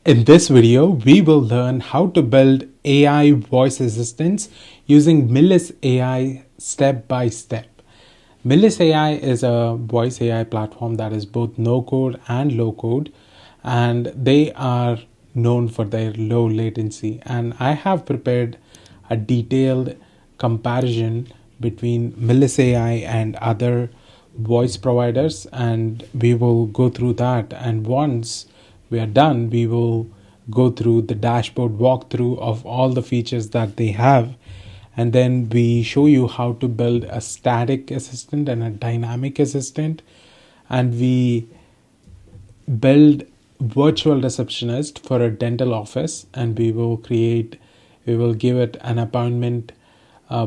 In this video, we will learn how to build AI voice assistants using Millis AI step by step. Millis AI is a voice AI platform that is both no code and low code, and they are known for their low latency. And I have prepared a detailed comparison between Millis AI and other voice providers, and we will go through that. And once we are done, we will go through the dashboard walkthrough of all the features that they have, and then we show you how to build a static assistant and a dynamic assistant, and we build virtual receptionist for a dental office, and we will give it an appointment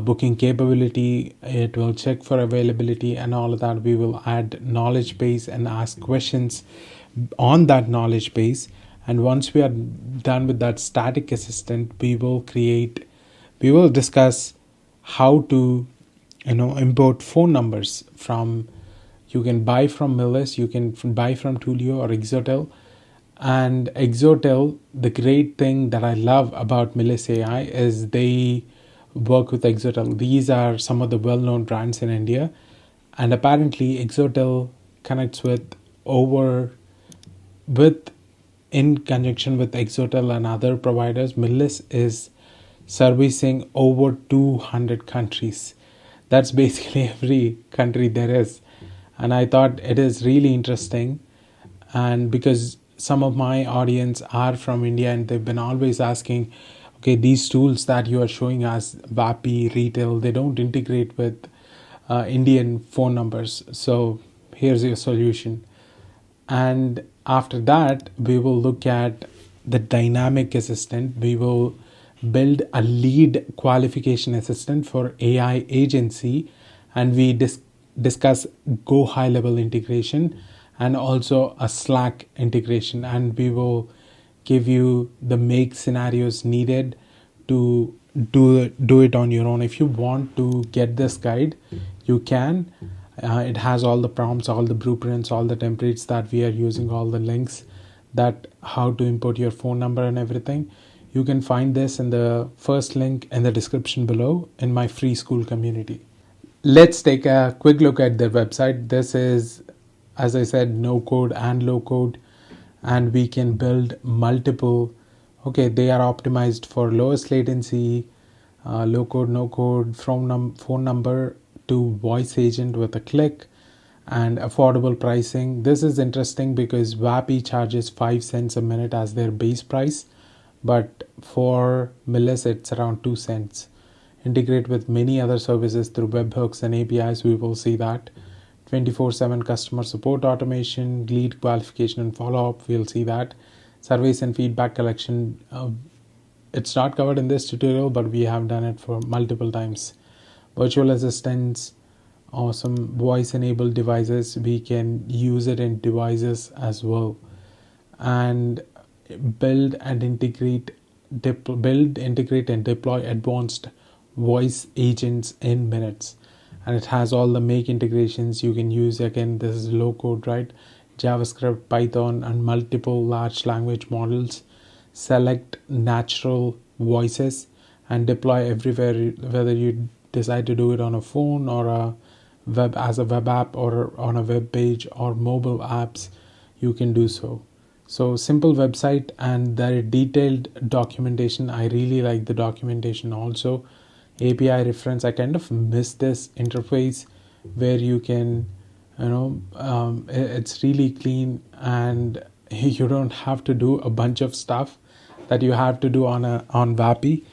booking capability. It will check for availability and all of that. We will add knowledge base and ask questions on that knowledge base. And once we are done with that static assistant, we will discuss how to import phone numbers from. You can buy from Millis, you can buy from Tulio or Exotel. And Exotel, the great thing that I love about Millis AI is they work with Exotel. These are some of the well-known brands in India, and apparently Exotel connects in conjunction with Exotel and other providers. Millis is servicing over 200 countries. That's basically every country there is. And I thought it is really interesting, and because some of my audience are from India and they've been always asking, okay, these tools that you are showing us, VAPI, retail, they don't integrate with Indian phone numbers. So here's your solution. And after that, we will look at the dynamic assistant. We will build a lead qualification assistant for AI agency, and we discuss Go high level integration and also a Slack integration, and we will give you the make scenarios needed to do it on your own. If you want to get this guide, you can. It has all the prompts, all the blueprints, all the templates that we are using, all the links that how to import your phone number and everything. You can find this in the first link in the description below in my free school community. Let's take a quick look at their website. This is, as I said, no code and low code, and we can build multiple. Okay, they are optimized for lowest latency, low code, no code, from phone number to voice agent with a click, and affordable pricing. This is interesting because VAPI charges 5 cents a minute as their base price, but for Millis it's around 2 cents. Integrate with many other services through webhooks and APIs. We will see that. 24/7 customer support automation, lead qualification and follow-up. We'll see that. Surveys and feedback collection. It's not covered in this tutorial, but we have done it for multiple times. Virtual assistants, awesome voice-enabled devices. We can use it in devices as well. And build, integrate, and deploy advanced voice agents in minutes. And it has all the make integrations you can use. Again, this is low code, right? JavaScript, Python, and multiple large language models. Select natural voices and deploy everywhere, whether you decide to do it on a phone or a web app or on a web page or mobile apps, you can do so. So simple website and the detailed documentation. I really like the documentation also. API reference. I kind of miss this interface where you can, it's really clean and you don't have to do a bunch of stuff that you have to do on VAPI.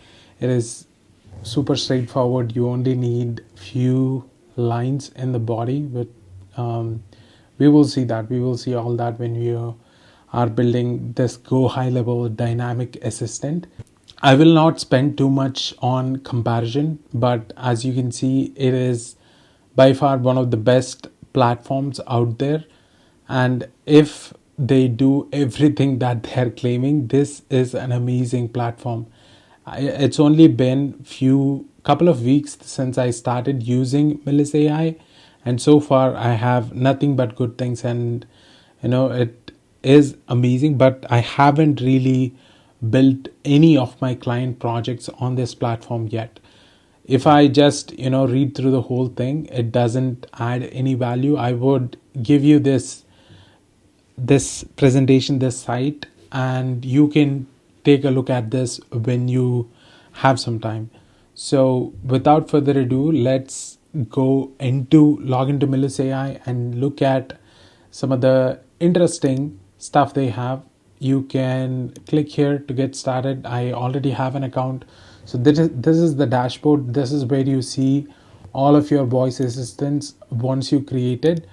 It is super straightforward. You only need few lines in the body, but we will see that. We will see all that when we are building this Go high level dynamic assistant. I will not spend too much on Comparision, but as you can see, it is by far one of the best platforms out there. And if they do everything that they're claiming, this is an amazing platform. It's only been couple of weeks since I started using Millis AI, and so far I have nothing but good things. And is amazing, but I haven't really built any of my client projects on this platform yet. If I just read through the whole thing, it doesn't add any value. I would give you this presentation, this site, and you can take a look at this when you have some time. So without further ado, let's log into Millis AI and look at some of the interesting stuff they have. You can click here to get started. I already have an account. So this is the dashboard. This is where you see all of your voice assistants once you created.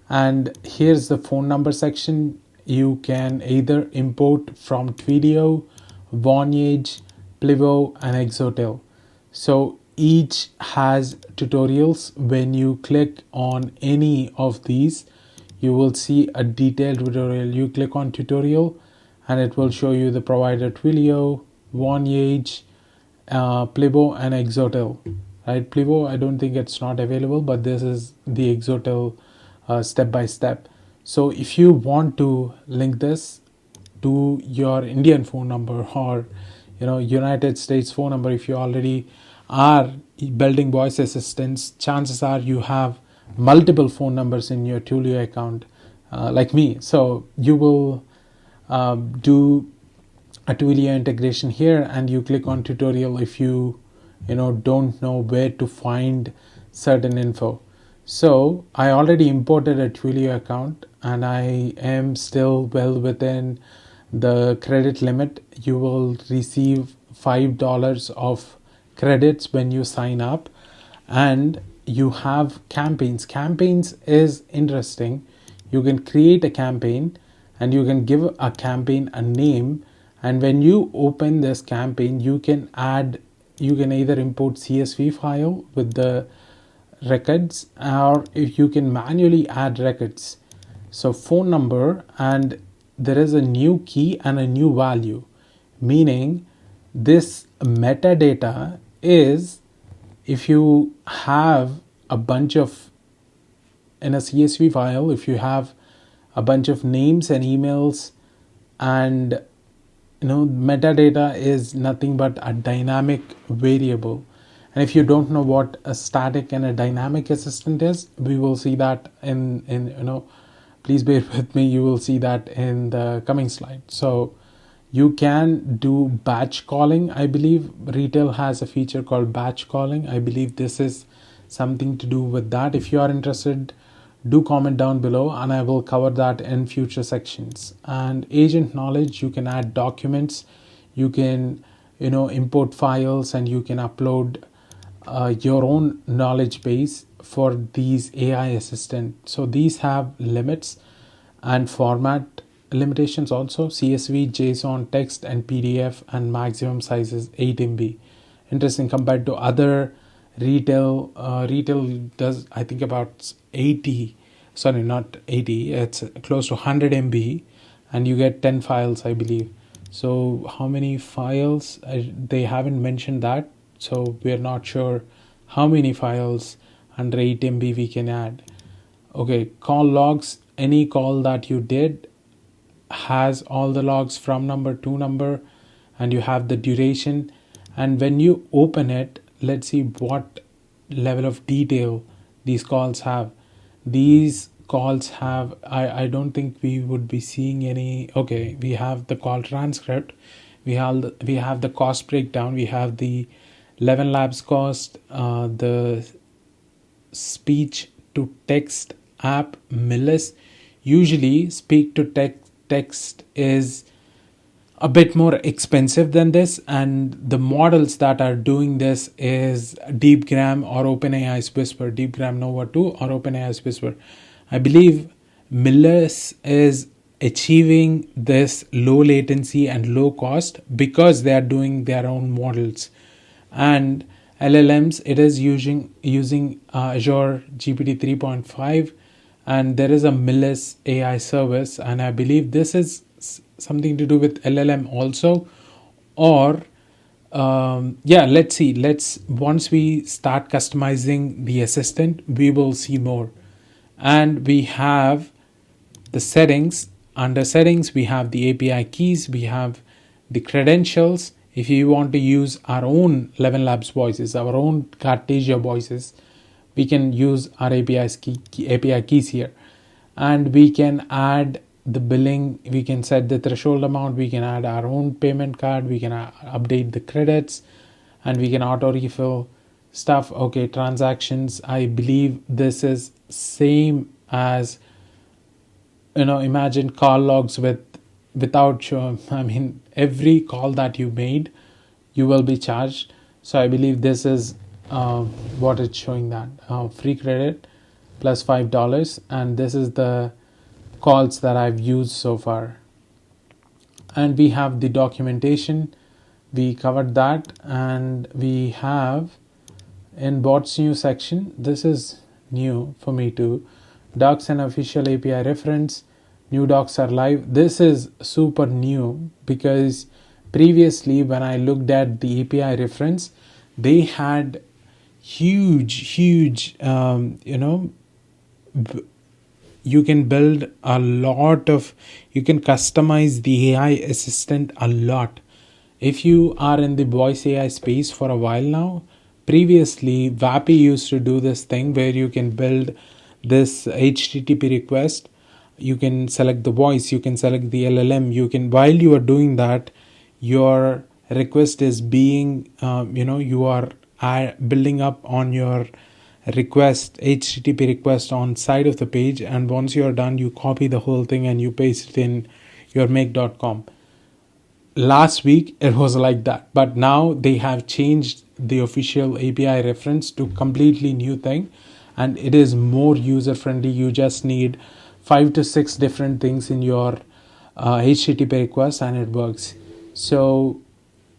And here's the phone number section. You can either import from Twilio, Vonage, Plivo, and Exotel. So each has tutorials. When you click on any of these, you will see a detailed tutorial. You click on tutorial and it will show you the provider Twilio, Vonage, Plivo, and Exotel. Right, Plivo, I don't think it's not available, but this is the Exotel step by step. So if you want to link this to your Indian phone number or United States phone number, if you already are building voice assistants, chances are you have multiple phone numbers in your Twilio account, like me. So you will do a Twilio integration here, and you click on tutorial if you don't know where to find certain info. So I already imported a Twilio account and I am still well within the credit limit. You will receive $5 of credits when you sign up, and you have campaigns. Campaigns is interesting. You can create a campaign and you can give a campaign a name, and when you open this campaign, you can either import CSV file with the records, or if you can manually add records. So phone number, and there is a new key and a new value, meaning this metadata is, if you have a bunch of, in a CSV file, if you have a bunch of names and emails, and metadata is nothing but a dynamic variable. And if you don't know what a static and a dynamic assistant is, we will see that in please bear with me, you will see that in the coming slide. So you can do batch calling. I believe retail has a feature called batch calling. I believe this is something to do with that. If you are interested, do comment down below and I will cover that in future sections. And agent knowledge, you can add documents, you can import files, and you can upload your own knowledge base for these AI assistant. So these have limits and format limitations also: CSV, JSON, text, and PDF, and maximum size is 8 MB. Interesting, compared to other retail. Retail does, I think, about 80, sorry, not 80, it's close to 100 MB, and you get 10 files, I believe. So how many files? They haven't mentioned that, so we're not sure how many files under 8 MB we can add. Okay, call logs. Any call that you did has all the logs from number to number, and you have the duration. And when you open it, let's see what level of detail these calls have. These calls have, I don't think we would be seeing any. Okay, we have the call transcript, we have the cost breakdown, we have the 11 labs cost, the speech to text app Millis. Usually speak to text is a bit more expensive than this, and the models that are doing this is DeepGram or OpenAI's Whisper, DeepGram Nova 2 or OpenAI's Whisper. I believe Millis is achieving this low latency and low cost because they are doing their own models. And LLMs, it is using Azure GPT 3.5, and there is a Millis AI service, and I believe this is something to do with LLM also. Or let's see, once we start customizing the assistant, we will see more. And we have the settings. under settings, we have the API keys, we have the credentials. If you want to use our own 11 Labs voices, our own Cartesia voices, we can use our API keys here. And we can add the billing, we can set the threshold amount, we can add our own payment card, we can update the credits, and we can auto refill stuff. Okay, transactions, I believe this is same as, imagine call logs without every call that you made, you will be charged. So I believe this is what it's showing, that free credit plus $5, and this is the calls that I've used so far. And we have the documentation, we covered that. And we have in bots new section, this is new for me too, docs and official API reference, new docs are live. This is super new because previously when I looked at the API reference, they had huge you can build a lot of, you can customize the AI assistant a lot. If you are in the voice AI space for a while now, previously Vapi used to do this thing where you can build this HTTP request, you can select the voice, you can select the LLM, you can, while you are doing that, your request is being you are building up on your request, HTTP request on side of the page, and once you're done, you copy the whole thing and you paste it in your make.com. Last week it was like that, but now they have changed the official API reference to completely new thing, and it is more user friendly. You just need 5 to 6 different things in your HTTP request and it works. So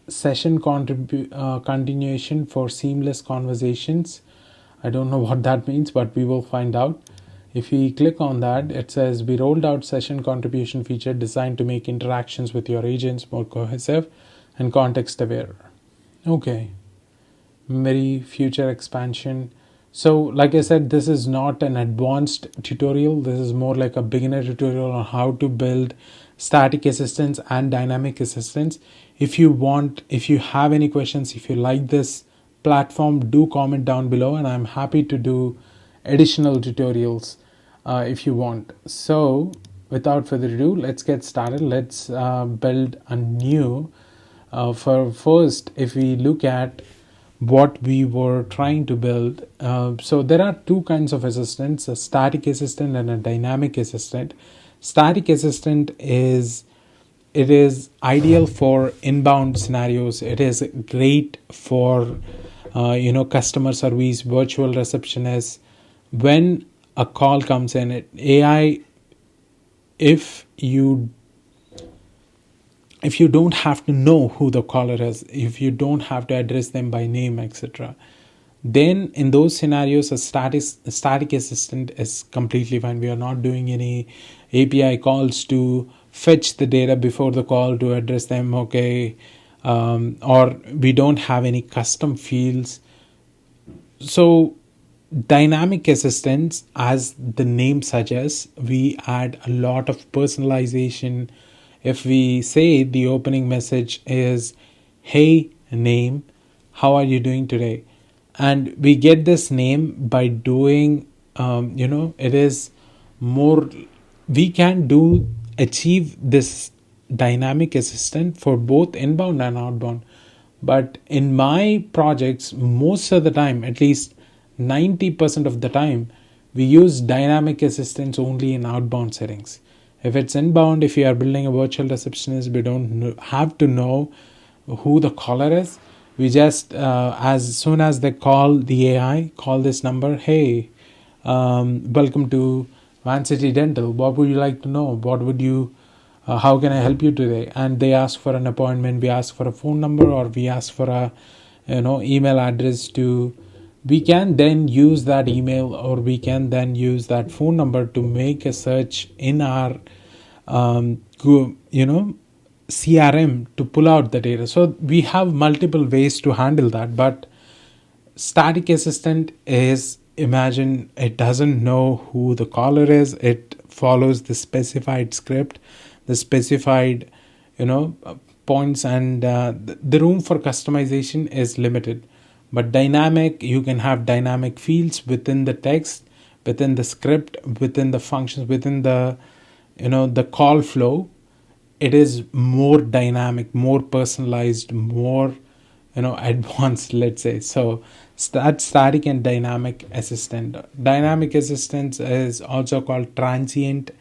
session continuation for seamless conversations, I don't know what that means, but we will find out. If we click on that, it says we rolled out session contribution feature designed to make interactions with your agents more cohesive and context aware. Okay, very future expansion. So like I said, this is not an advanced tutorial. This is more like a beginner tutorial on how to build static assistants and dynamic assistants. If you have any questions, if you like this platform, do comment down below, and I'm happy to do additional tutorials if you want. So without further ado, let's get started. Let's build a new for first, if we look at what we were trying to build, so there are two kinds of assistants, a static assistant and a dynamic assistant. Static assistant is ideal for inbound scenarios. It is great for customer service, virtual receptionists. When a call comes in, AI, if you don't have to know who the caller is, if you don't have to address them by name, etc., then in those scenarios a static assistant is completely fine. We are not doing any API calls to fetch the data before the call to address them, okay, or we don't have any custom fields. So dynamic assistants, as the name suggests, we add a lot of personalization. If we say the opening message is, hey name, how are you doing today? And we get this name by doing, it is more, we can achieve this dynamic assistant for both inbound and outbound. But in my projects, most of the time, at least 90% of the time, we use dynamic assistants only in outbound settings. If it's inbound, if you are building a virtual receptionist, we don't have to know who the caller is. We just, as soon as they call the AI, call this number, hey, welcome to Van City Dental. What would you like to know? How can I help you today? And they ask for an appointment. We ask for a phone number, or we ask for a email address we can then use that email, or we can then use that phone number to make a search in our CRM to pull out the data. So we have multiple ways to handle that. But static assistant is, imagine it doesn't know who the caller is. It follows the specified script, the specified, points, and the room for customization is limited. But dynamic, you can have dynamic fields within the text, within the script, within the functions, within the, the call flow. It is more dynamic, more personalized, more, advanced, let's say. So static and dynamic assistant. Dynamic assistance is also called transient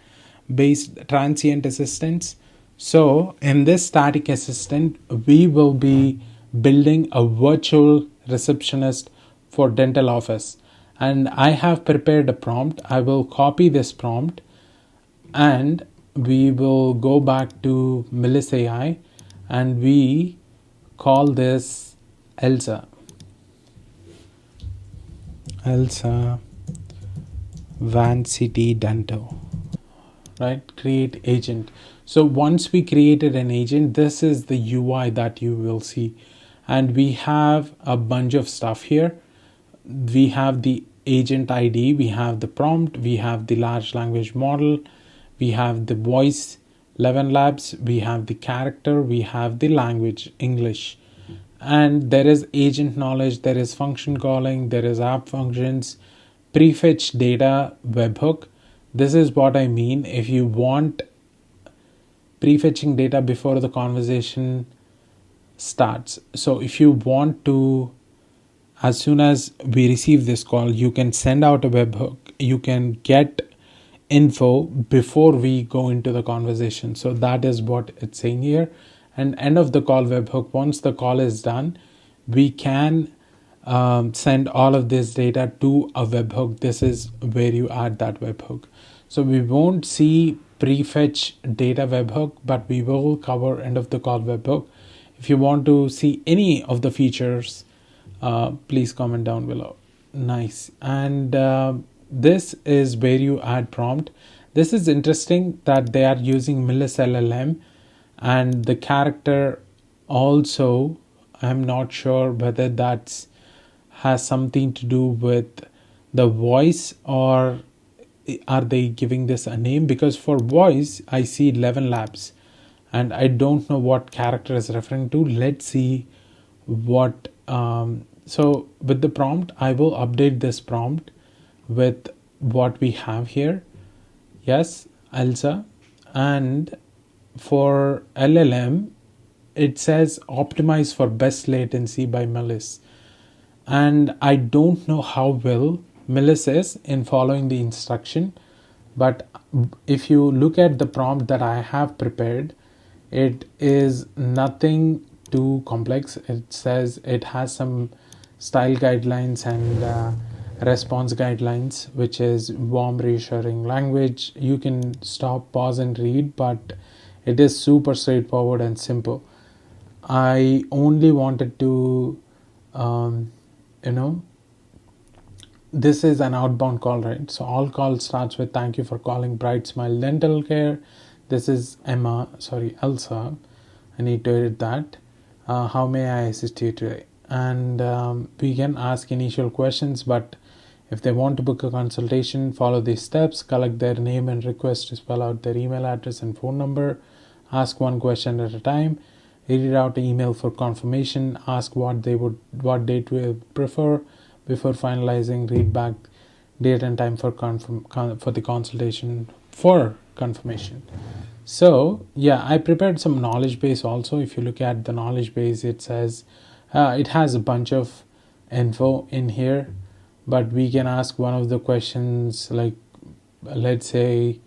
assistance. So in this static assistant, we will be building a virtual receptionist for dental office. And I have prepared a prompt. I will copy this prompt, and we will go back to Millis AI, and we call this Elsa Van City Dental, right? Create agent. So once we created an agent, this is the UI that you will see, and we have a bunch of stuff here. We have the agent ID, we have the prompt, we have the large language model, we have the voice 11 labs, we have the character, we have the language English, and there is agent knowledge, there is function calling, there is app functions, prefetch data, webhook. This is what I mean. If you want prefetching data before the conversation starts, so if you want to, as soon as we receive this call, you can send out a webhook, you can get info before we go into the conversation. So that is what it's saying here. And end of the call webhook, once the call is done, we can send all of this data to a webhook. This is where you add that webhook. So we won't see prefetch data webhook, but we will cover end of the call webhook. If you want to see any of the features, please comment down below. Nice. And this is where you add prompt. This is interesting that they are using Millis LLM, and the character also, I'm not sure whether that's has something to do with the voice, or are they giving this a name? Because for voice I see 11 labs and I don't know what character is referring to. Let's see what so with the prompt, I will update this prompt with what we have here. Yes, Elsa. And for LLM, it says optimize for best latency by Millis. And I don't know how well Millis is in following the instruction, but if you look at the prompt that I have prepared, it is nothing too complex. It says it has some style guidelines and response guidelines, which is warm, reassuring language. You can stop, pause, and read, but it is super straightforward and simple. I only wanted to, this is an outbound call, right? So all calls starts with thank you for calling Bright Smile Dental Care. This is Elsa. I need to edit that. How may I assist you today? And we can ask initial questions, but if they want to book a consultation, follow these steps. Collect their name and request to spell out their email address and phone number. Ask one question at a time. Read out an email for confirmation. Ask what date we prefer. Before finalizing, read back date and time for the consultation for confirmation. So yeah, I prepared some knowledge base also. If you look at the knowledge base, it says it has a bunch of info in here, but we can ask one of the questions, like let's say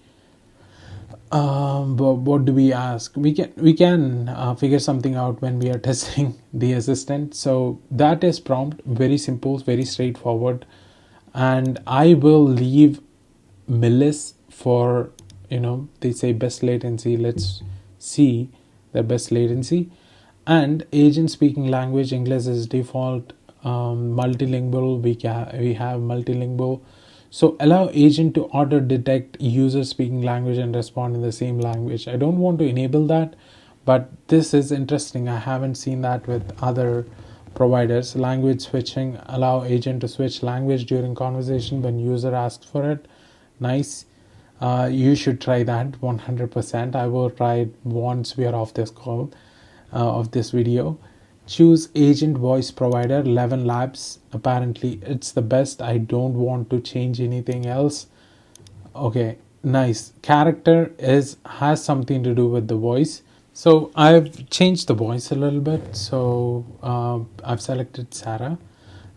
what do we ask? We can figure something out when we are testing the assistant. So that is prompt, very simple, very straightforward. And I will leave Millis for, they say best latency. Let's see the best latency. And agent speaking language, English is default. Multilingual, we have multilingual. So allow agent to auto detect user speaking language and respond in the same language. I don't want to enable that, but this is interesting. I haven't seen that with other providers. Language switching, allow agent to switch language during conversation when user asks for it. Nice. You should try that 100%. I will try it once we are off this call, of this video. Choose agent voice provider 11 labs. Apparently it's the best. I don't want to change anything else. Okay, nice. Character is has something to do with the voice. So I've changed the voice a little bit. So I've selected Sarah,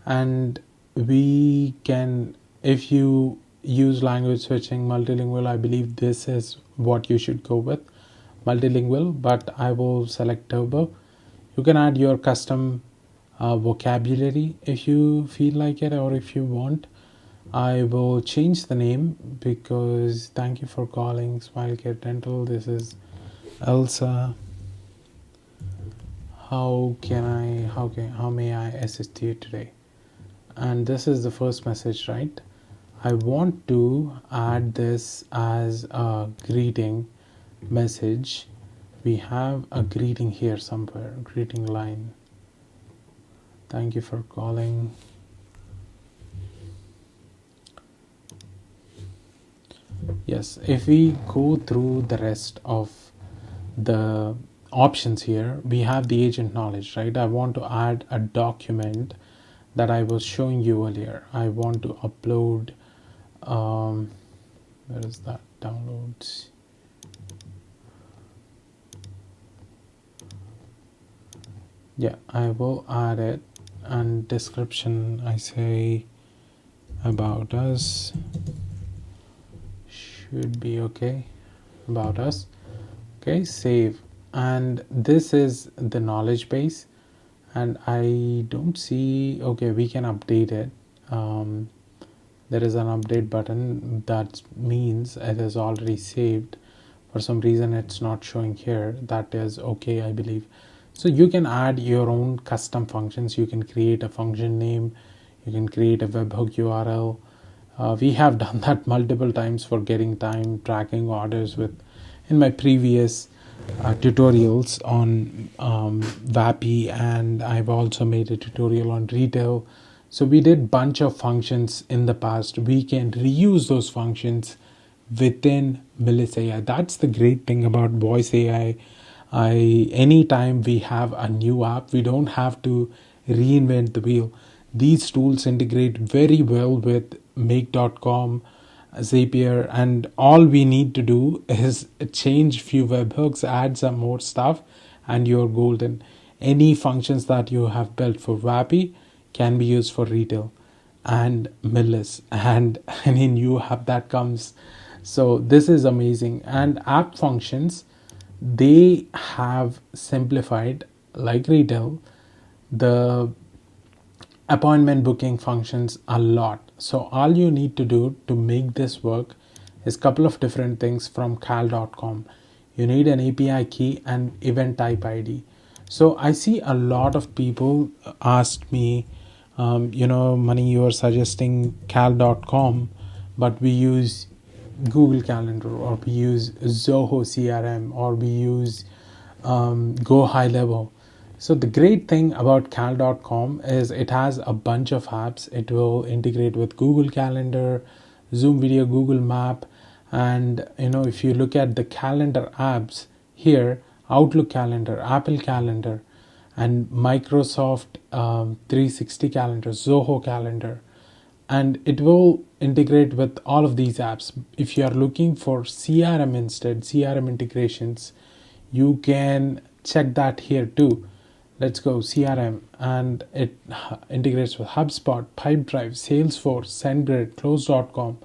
and we can, if you use language switching multilingual, I believe this is what you should go with, multilingual, but I will select turbo. You can add your custom vocabulary if you feel like it, or if you want. I will change the name because thank you for calling Smile Care Dental. This is Elsa. How may I assist you today? And this is the first message, right? I want to add this as a greeting message. We have a greeting here somewhere, greeting line. Thank you for calling. Yes, if we go through the rest of the options here, we have the agent knowledge, right? I want to add a document that I was showing you earlier. I want to upload, where is that? Downloads. Yeah, I will add it. And description, I say about us. Should be okay. About us. Okay, save. And this is the knowledge base, and I don't see, okay, we can update it. There is an update button. That means it is already saved. For some reason it's not showing here. That is okay, I believe. So you can add your own custom functions. You can create a function name, you can create a webhook URL. We have done that multiple times for getting time tracking orders with in my previous tutorials on VAPI, and I've also made a tutorial on retail. So we did bunch of functions in the past. We can reuse those functions within Millis AI. That's the great thing about voice AI. Anytime we have a new app, we don't have to reinvent the wheel. These tools integrate very well with make.com, Zapier, and all we need to do is change few webhooks, add some more stuff, and you're golden. Any functions that you have built for VAPI can be used for retail and Millis, and any new app that comes. So this is amazing. And app functions, they have simplified, like retail, the appointment booking functions a lot. So all you need to do to make this work is a couple of different things from cal.com. You need an API key and event type ID. So I see a lot of people asked me, Mani, you are suggesting cal.com, but we use Google Calendar, or we use Zoho CRM, or we use Go High Level. So the great thing about cal.com is it has a bunch of apps. It will integrate with Google Calendar, Zoom Video, Google Map, and if you look at the calendar apps here, Outlook Calendar, Apple Calendar, and Microsoft 360 Calendar, Zoho Calendar, and it will integrate with all of these apps. If you are looking for CRM instead, CRM integrations, you can check that here too. Let's go CRM, and it integrates with HubSpot, Pipedrive, Salesforce, SendGrid, Close.com.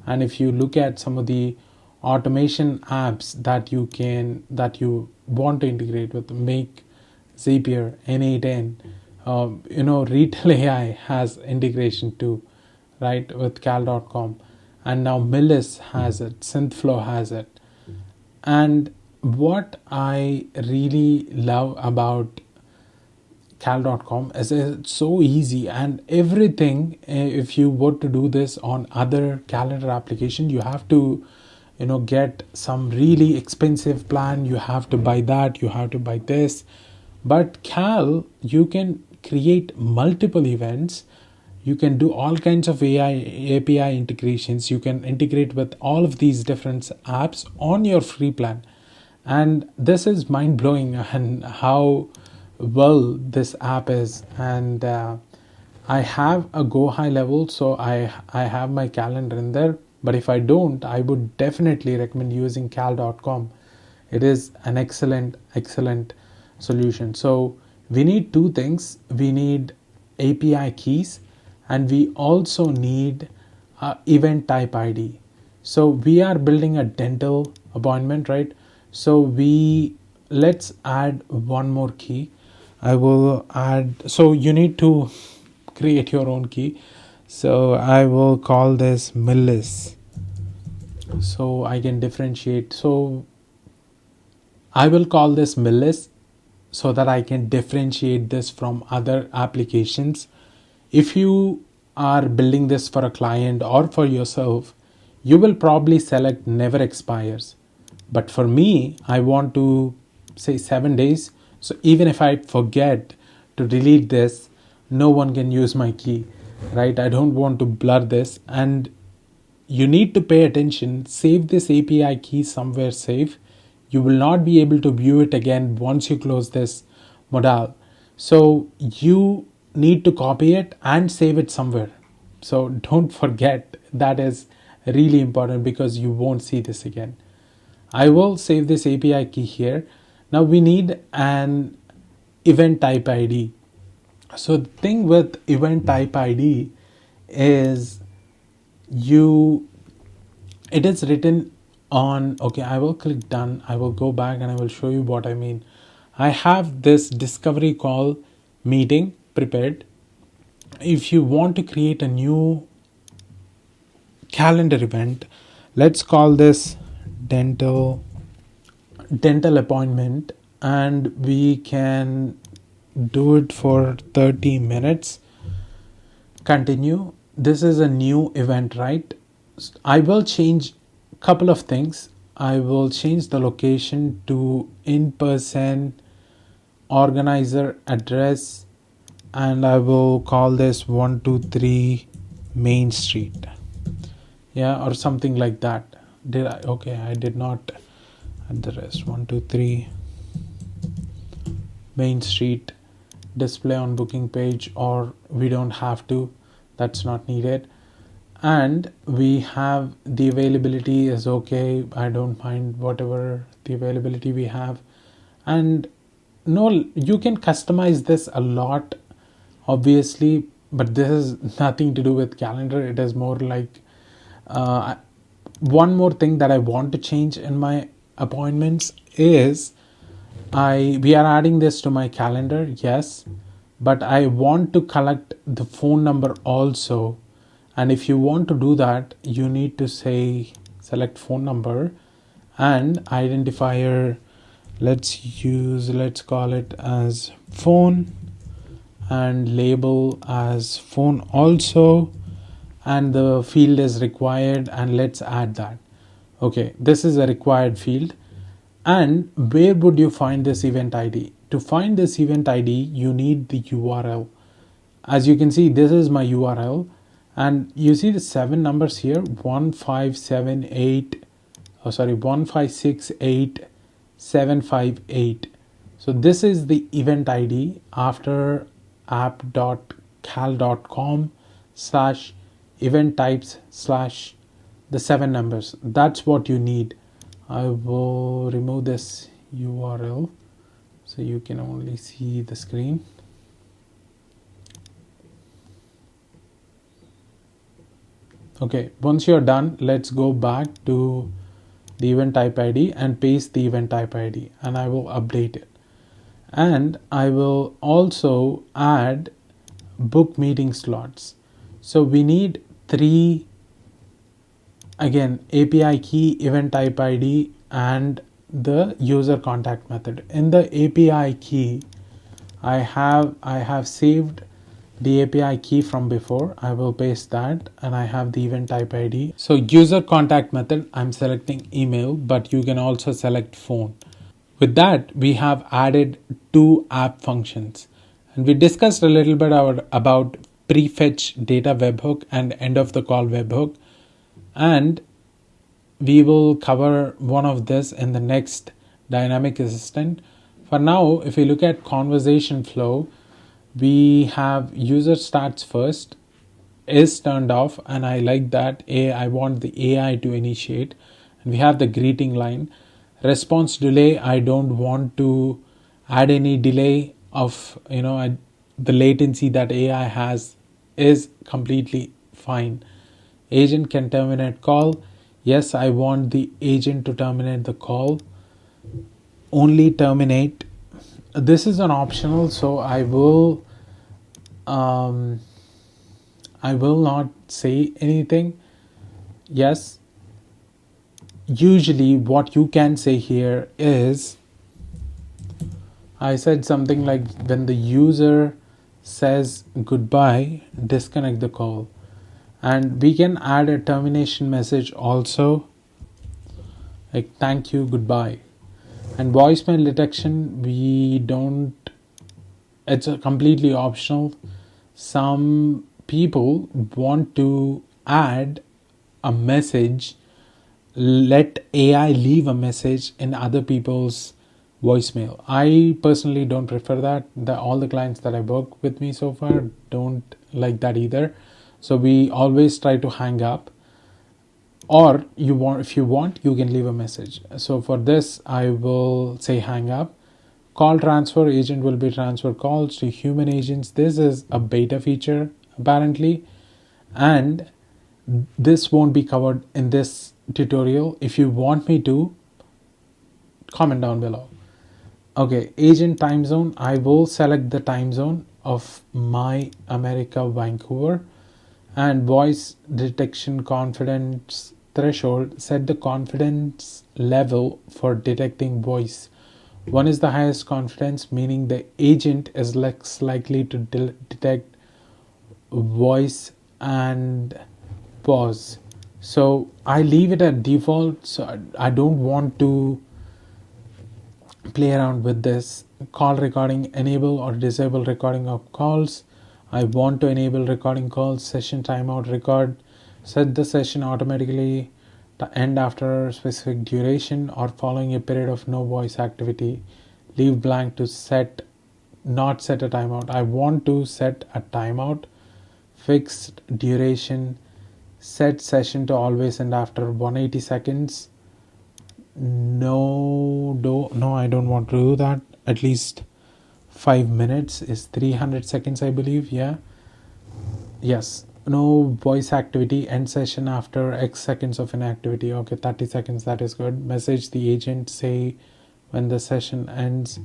And if you look at some of the automation apps that you want to integrate with, Make, Zapier, N8N, Retail AI has integration too, right, with cal.com. And now Millis has it, Synthflow has it. And what I really love about cal.com is it's so easy, and everything, if you were to do this on other calendar application, you have to get some really expensive plan. You have to buy that, you have to buy this. But cal, you can create multiple events. You can do all kinds of AI API integrations. You can integrate with all of these different apps on your free plan. And this is mind blowing, and how well this app is. And I have a go high level, so I have my calendar in there. But if I don't, I would definitely recommend using cal.com. It is an excellent solution. So we need two things. We need API keys, and we also need event type ID. So we are building a dental appointment, right? So let's add one more key. I will add, so you need to create your own key. So I will call this Millis, so I can differentiate. So I will call this Millis so that I can differentiate this from other applications. If you are building this for a client or for yourself, you will probably select never expires. But for me, I want to say 7 days. So even if I forget to delete this, no one can use my key, right? I don't want to blur this. And you need to pay attention. Save this API key somewhere safe. You will not be able to view it again once you close this modal. So you need to copy it and save it somewhere. So don't forget, that is really important, because you won't see this again. I will save this API key here. Now we need an event type ID. So the thing with event type ID is it is written on, okay, I will click done. I will go back and I will show you what I mean. I have this discovery call meeting prepared. If you want to create a new calendar event, let's call this dental appointment, and we can do it for 30 minutes. Continue. This is a new event, right? I will change a couple of things. I will change the location to in-person organizer address, and I will call this 123 Main Street. Yeah, or something like that. I did not add the rest. 123 Main Street, display on booking page, or we don't have to, that's not needed. And we have the availability is okay. I don't mind whatever the availability we have. And no, you can customize this a lot, obviously, but this is nothing to do with calendar. It is more like one more thing that I want to change in my appointments is we are adding this to my calendar, yes, but I want to collect the phone number also. And if you want to do that, you need to select phone number and identifier. Let's call it as phone, and label as phone also, and the field is required, and let's add that. Okay, this is a required field. And where would you find this event ID? To find this event ID, you need the URL. As you can see, this is my URL, and you see the 7 numbers here, 1568758. So this is the event ID after app.cal.com/event types/the 7 numbers. That's what you need. I will remove this URL so you can only see the screen. Okay, once you're done, let's go back to the event type ID and paste the event type ID, and I will update it. And I will also add book meeting slots. So we need 3, again, API key, event type ID, and the user contact method. In the API key, I have saved the API key from before. I will paste that, and I have the event type ID. So user contact method, I'm selecting email, but you can also select phone. With that, we have added 2 app functions, and we discussed a little bit about prefetch data webhook and end of the call webhook, and we will cover one of this in the next dynamic assistant. For now, if we look at conversation flow, we have user starts first is turned off, and I like that. I want the AI to initiate, and we have the greeting line. Response delay, I don't want to add any delay of the latency that AI has is completely fine. Agent can terminate call. Yes, I want the agent to terminate the call. Only terminate. This is an optional, so I will not say anything. Yes, usually what you can say here is, I said something like, when the user says goodbye, disconnect the call. And we can add a termination message also, like thank you, goodbye. And voicemail detection, it's a completely optional. Some people want to add a message, let AI leave a message in other people's voicemail. I personally don't prefer that. All the clients that I work with me so far don't like that either. So we always try to hang up, or if you want, you can leave a message. So for this, I will say hang up. Call transfer, agent will be transfer calls to human agents. This is a beta feature apparently, and this won't be covered in this tutorial. If you want me to, comment down below. Okay, agent time zone, I will select the time zone of my America, Vancouver. And voice detection confidence threshold, set the confidence level for detecting voice. 1 is the highest confidence, meaning the agent is less likely to detect voice and pause. So I leave it at default, so I don't want to play around with this. Call recording, enable or disable recording of calls. I want to enable recording calls. Session timeout, record. Set the session automatically to end after a specific duration or following a period of no voice activity. Leave blank to not set a timeout. I want to set a timeout. Fixed duration. Set session to always end after 180 seconds. No, I don't want to do that. At least 5 minutes is 300 seconds, I believe. Yeah. Yes. No voice activity. End session after X seconds of inactivity. Okay, 30 seconds. That is good. Message the agent. Say when the session ends.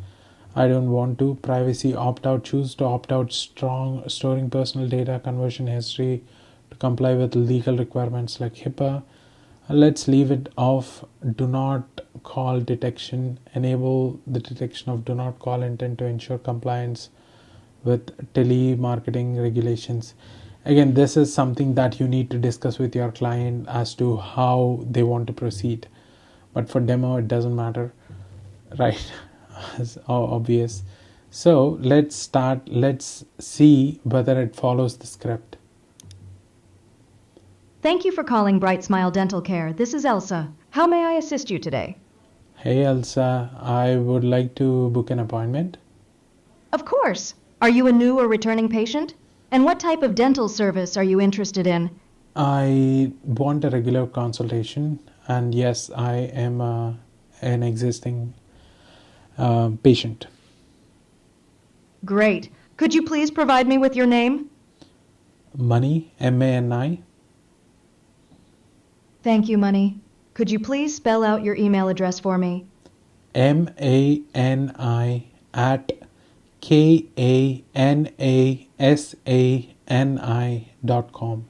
I don't want to. Privacy opt out. Choose to opt out. Storing personal data, conversion history to comply with legal requirements like HIPAA. Let's leave it off. Do not call detection. Enable the detection of do not call intent to ensure compliance with telemarketing regulations. Again, this is something that you need to discuss with your client as to how they want to proceed. But for demo, it doesn't matter, right? It's obvious. So let's start. Let's see whether it follows the script. Thank you for calling Bright Smile Dental Care. This is Elsa. How may I assist you today? Hey Elsa, I would like to book an appointment. Of course. Are you a new or returning patient? And what type of dental service are you interested in? I want a regular consultation, and yes, I am an existing patient. Great. Could you please provide me with your name? Mani, MANI. Thank you, Money. Could you please spell out your email address for me? MANI at KANASANI.com.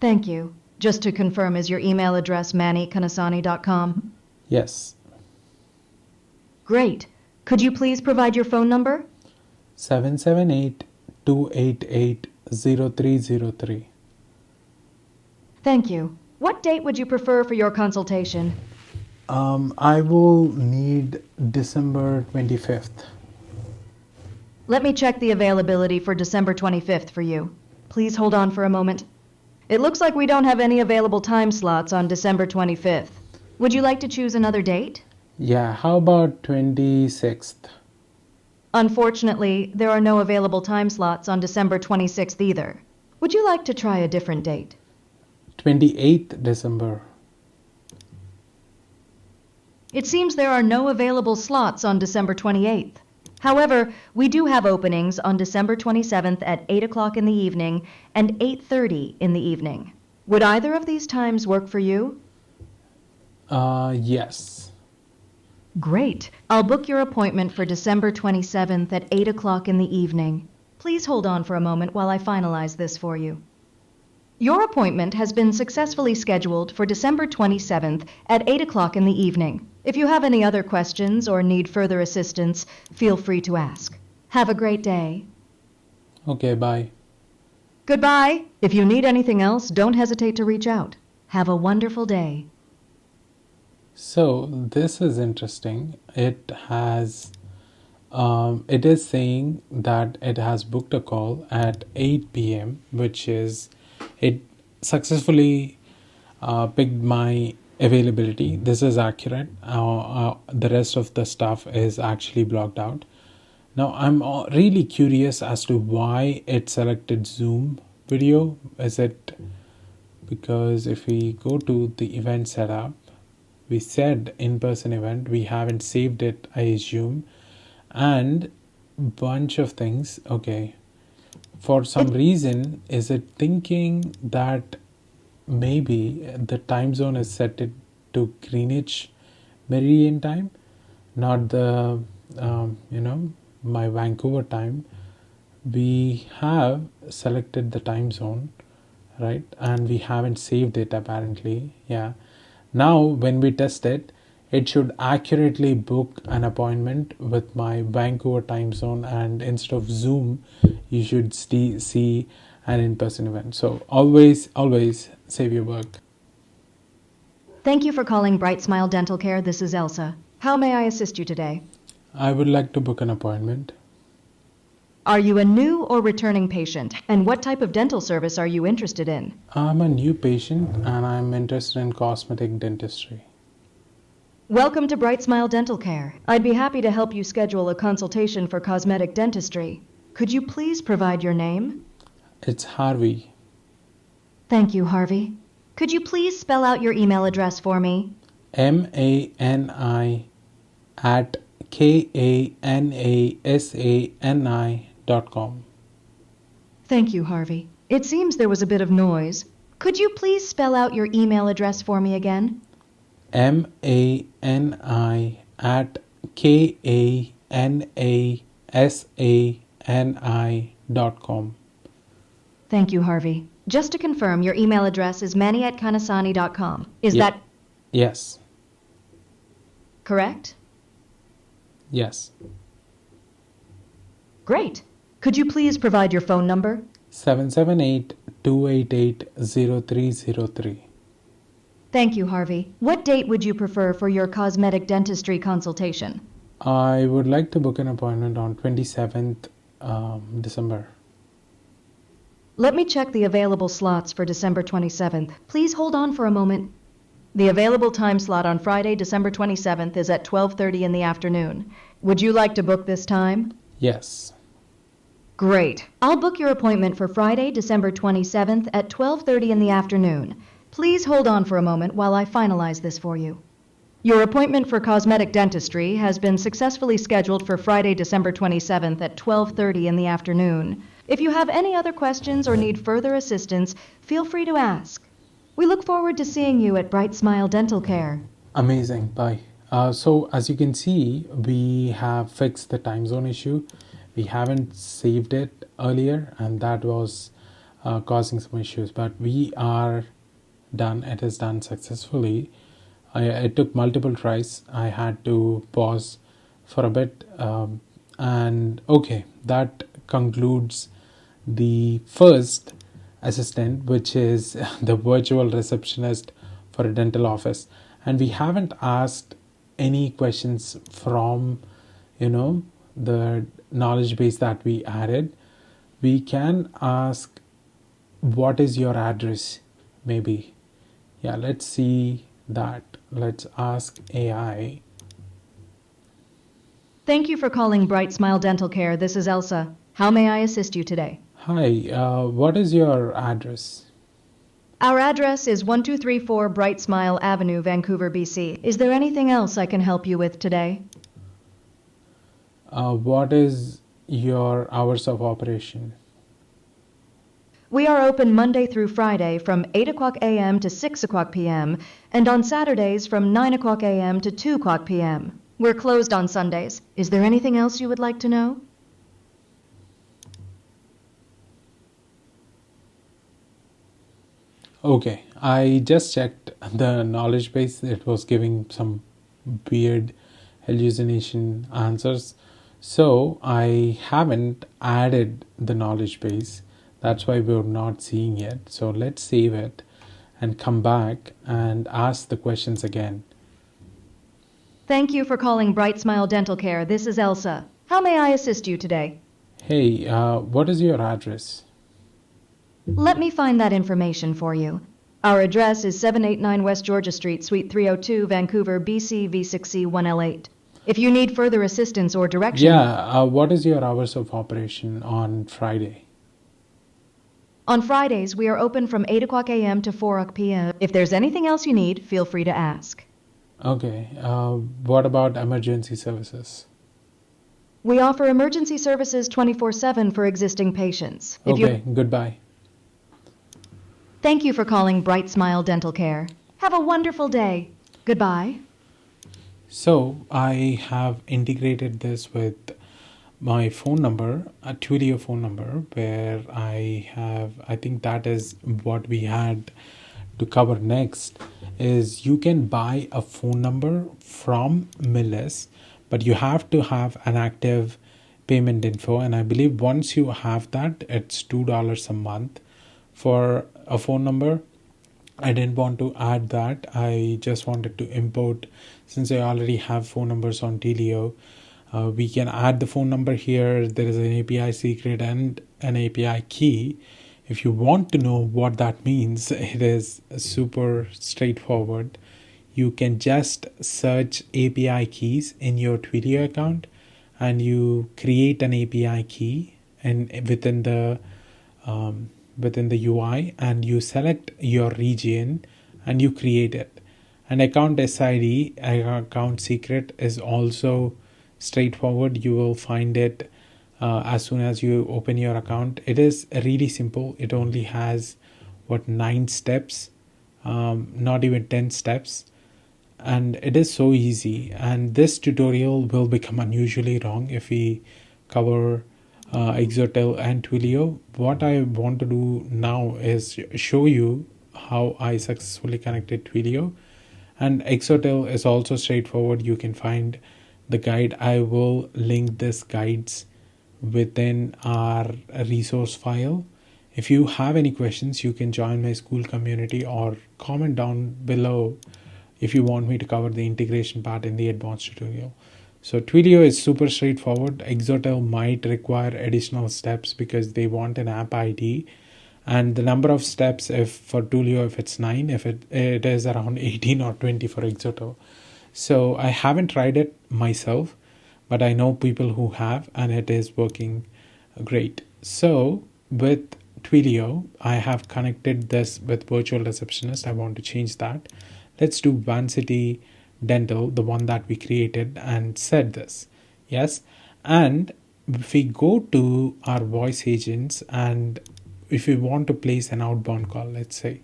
Thank you. Just to confirm, is your email address mannykanasani.com? Yes. Great. Could you please provide your phone number? 778-288-0303. Thank you. What date would you prefer for your consultation? I will need December 25th. Let me check the availability for December 25th for you. Please hold on for a moment. It looks like we don't have any available time slots on December 25th. Would you like to choose another date? Yeah, how about 26th? Unfortunately, there are no available time slots on December 26th either. Would you like to try a different date? 28th December. It seems there are no available slots on December 28th. However, we do have openings on December 27th at 8 o'clock in the evening and 8:30 in the evening. Would either of these times work for you? Yes. Great. I'll book your appointment for December 27th at 8 o'clock in the evening. Please hold on for a moment while I finalize this for you. Your appointment has been successfully scheduled for December 27th at 8 o'clock in the evening. If you have any other questions or need further assistance, feel free to ask. Have a great day. Okay, bye. Goodbye. If you need anything else, don't hesitate to reach out. Have a wonderful day. So this is interesting. It is saying that it has booked a call at 8 p.m., which is, it successfully picked my availability. This is accurate. The rest of the stuff is actually blocked out. Now I'm really curious as to why it selected Zoom video. Is it because if we go to the event setup, we said in-person event, we haven't saved it, I assume, and bunch of things. Okay, for some reason, is it thinking that maybe the time zone is set it to Greenwich Meridian time, not the my Vancouver time? We have selected the time zone, right, and we haven't saved it apparently. Yeah, now when we test it, it should accurately book an appointment with my Vancouver time zone, and instead of Zoom you should see an in-person event. So always save your work. Thank you for calling Bright Smile Dental Care. This is Elsa. How may I assist you today? I would like to book an appointment. Are you a new or returning patient? And what type of dental service are you interested in? I'm a new patient and I'm interested in cosmetic dentistry. Welcome to Bright Smile Dental Care. I'd be happy to help you schedule a consultation for cosmetic dentistry. Could you please provide your name? It's Harvey. Thank you, Harvey. Could you please spell out your email address for me? mani@kanasani.com. Thank you, Harvey. It seems there was a bit of noise. Could you please spell out your email address for me again? mani@kanasani.com. Thank you, Harvey. Just to confirm, your email address is manny@kanasani.com. Is that Yes. correct? Yes. Great. Could you please provide your phone number? 778-288-0303. Thank you, Harvey. What date would you prefer for your cosmetic dentistry consultation? I would like to book an appointment on 27th December. Let me check the available slots for December 27th. Please hold on for a moment. The available time slot on Friday, December 27th is at 12:30 in the afternoon. Would you like to book this time? Yes. Great. I'll book your appointment for Friday, December 27th at 12:30 in the afternoon. Please hold on for a moment while I finalize this for you. Your appointment for cosmetic dentistry has been successfully scheduled for Friday, December 27th at 12:30 in the afternoon. If you have any other questions or need further assistance, feel free to ask. We look forward to seeing you at Bright Smile Dental Care. Amazing. Bye. So as you can see, we have fixed the time zone issue. We haven't saved it earlier, and that was causing some issues, but we are done. It is done successfully. It took multiple tries. I had to pause for a bit, and okay, that concludes the first assistant, which is the virtual receptionist for a dental office. And we haven't asked any questions from the knowledge base that we added, we can ask, what is your address? Maybe. Yeah, let's see that. Let's ask AI. Thank you for calling Bright Smile Dental Care. This is Elsa. How may I assist you today? Hi, what is your address? Our address is 1234 Bright Smile Avenue, Vancouver, BC. Is there anything else I can help you with today? What is your hours of operation? We are open Monday through Friday from 8 o'clock a.m. to 6 o'clock p.m. and on Saturdays from 9 o'clock a.m. to 2 o'clock p.m. We're closed on Sundays. Is there anything else you would like to know? Okay, I just checked the knowledge base. It was giving some weird hallucination answers. So I haven't added the knowledge base. That's why we're not seeing it. So let's save it and come back and ask the questions again. Thank you for calling Bright Smile Dental Care. This is Elsa. How may I assist you today? Hey, what is your address? Let me find that information for you. Our address is 789 West Georgia Street, Suite 302, Vancouver, BC, V6C 1L8. If you need further assistance or direction... Yeah, what is your hours of operation on Friday? On Fridays, we are open from 8 o'clock a.m. to 4 o'clock p.m. If there's anything else you need, feel free to ask. Okay, what about emergency services? We offer emergency services 24/7 for existing patients. Okay, goodbye. Thank you for calling Bright Smile Dental Care. Have a wonderful day. Goodbye. So I have integrated this with my phone number, a Twilio phone number, where I think that is what we had to cover next, is you can buy a phone number from Millis, but you have to have an active payment info. And I believe once you have that, it's $2 a month for a phone number. I didn't want to add that. I just wanted to import, since I already have phone numbers on Twilio. We can add the phone number here. There is an API secret and an API key. If you want to know what that means, it is super straightforward. You can just search API keys in your Twilio account and you create an API key and within the UI, and you select your region and you create it. An account SID, account secret, is also straightforward. You will find it as soon as you open your account. It is really simple. It only has 9 steps, not even 10 steps, and it is so easy. And this tutorial will become unusually long if we cover Exotel and Twilio. What I want to do now is show you how I successfully connected Twilio, and Exotel is also straightforward. You can find the guide. I will link this guides within our resource file. If you have any questions, you can join my school community or comment down below if you want me to cover the integration part in the advanced tutorial. So Twilio is super straightforward. Exotel might require additional steps because they want an app ID, and the number of steps, if for Twilio, if it's 9, if it is around 18 or 20 for Exotel. So I haven't tried it myself, but I know people who have, and it is working great. So with Twilio, I have connected this with Virtual Receptionist. I want to change that. Let's do Vancity Dental, the one that we created, and set this. Yes. And if we go to our voice agents, and if we want to place an outbound call, let's say,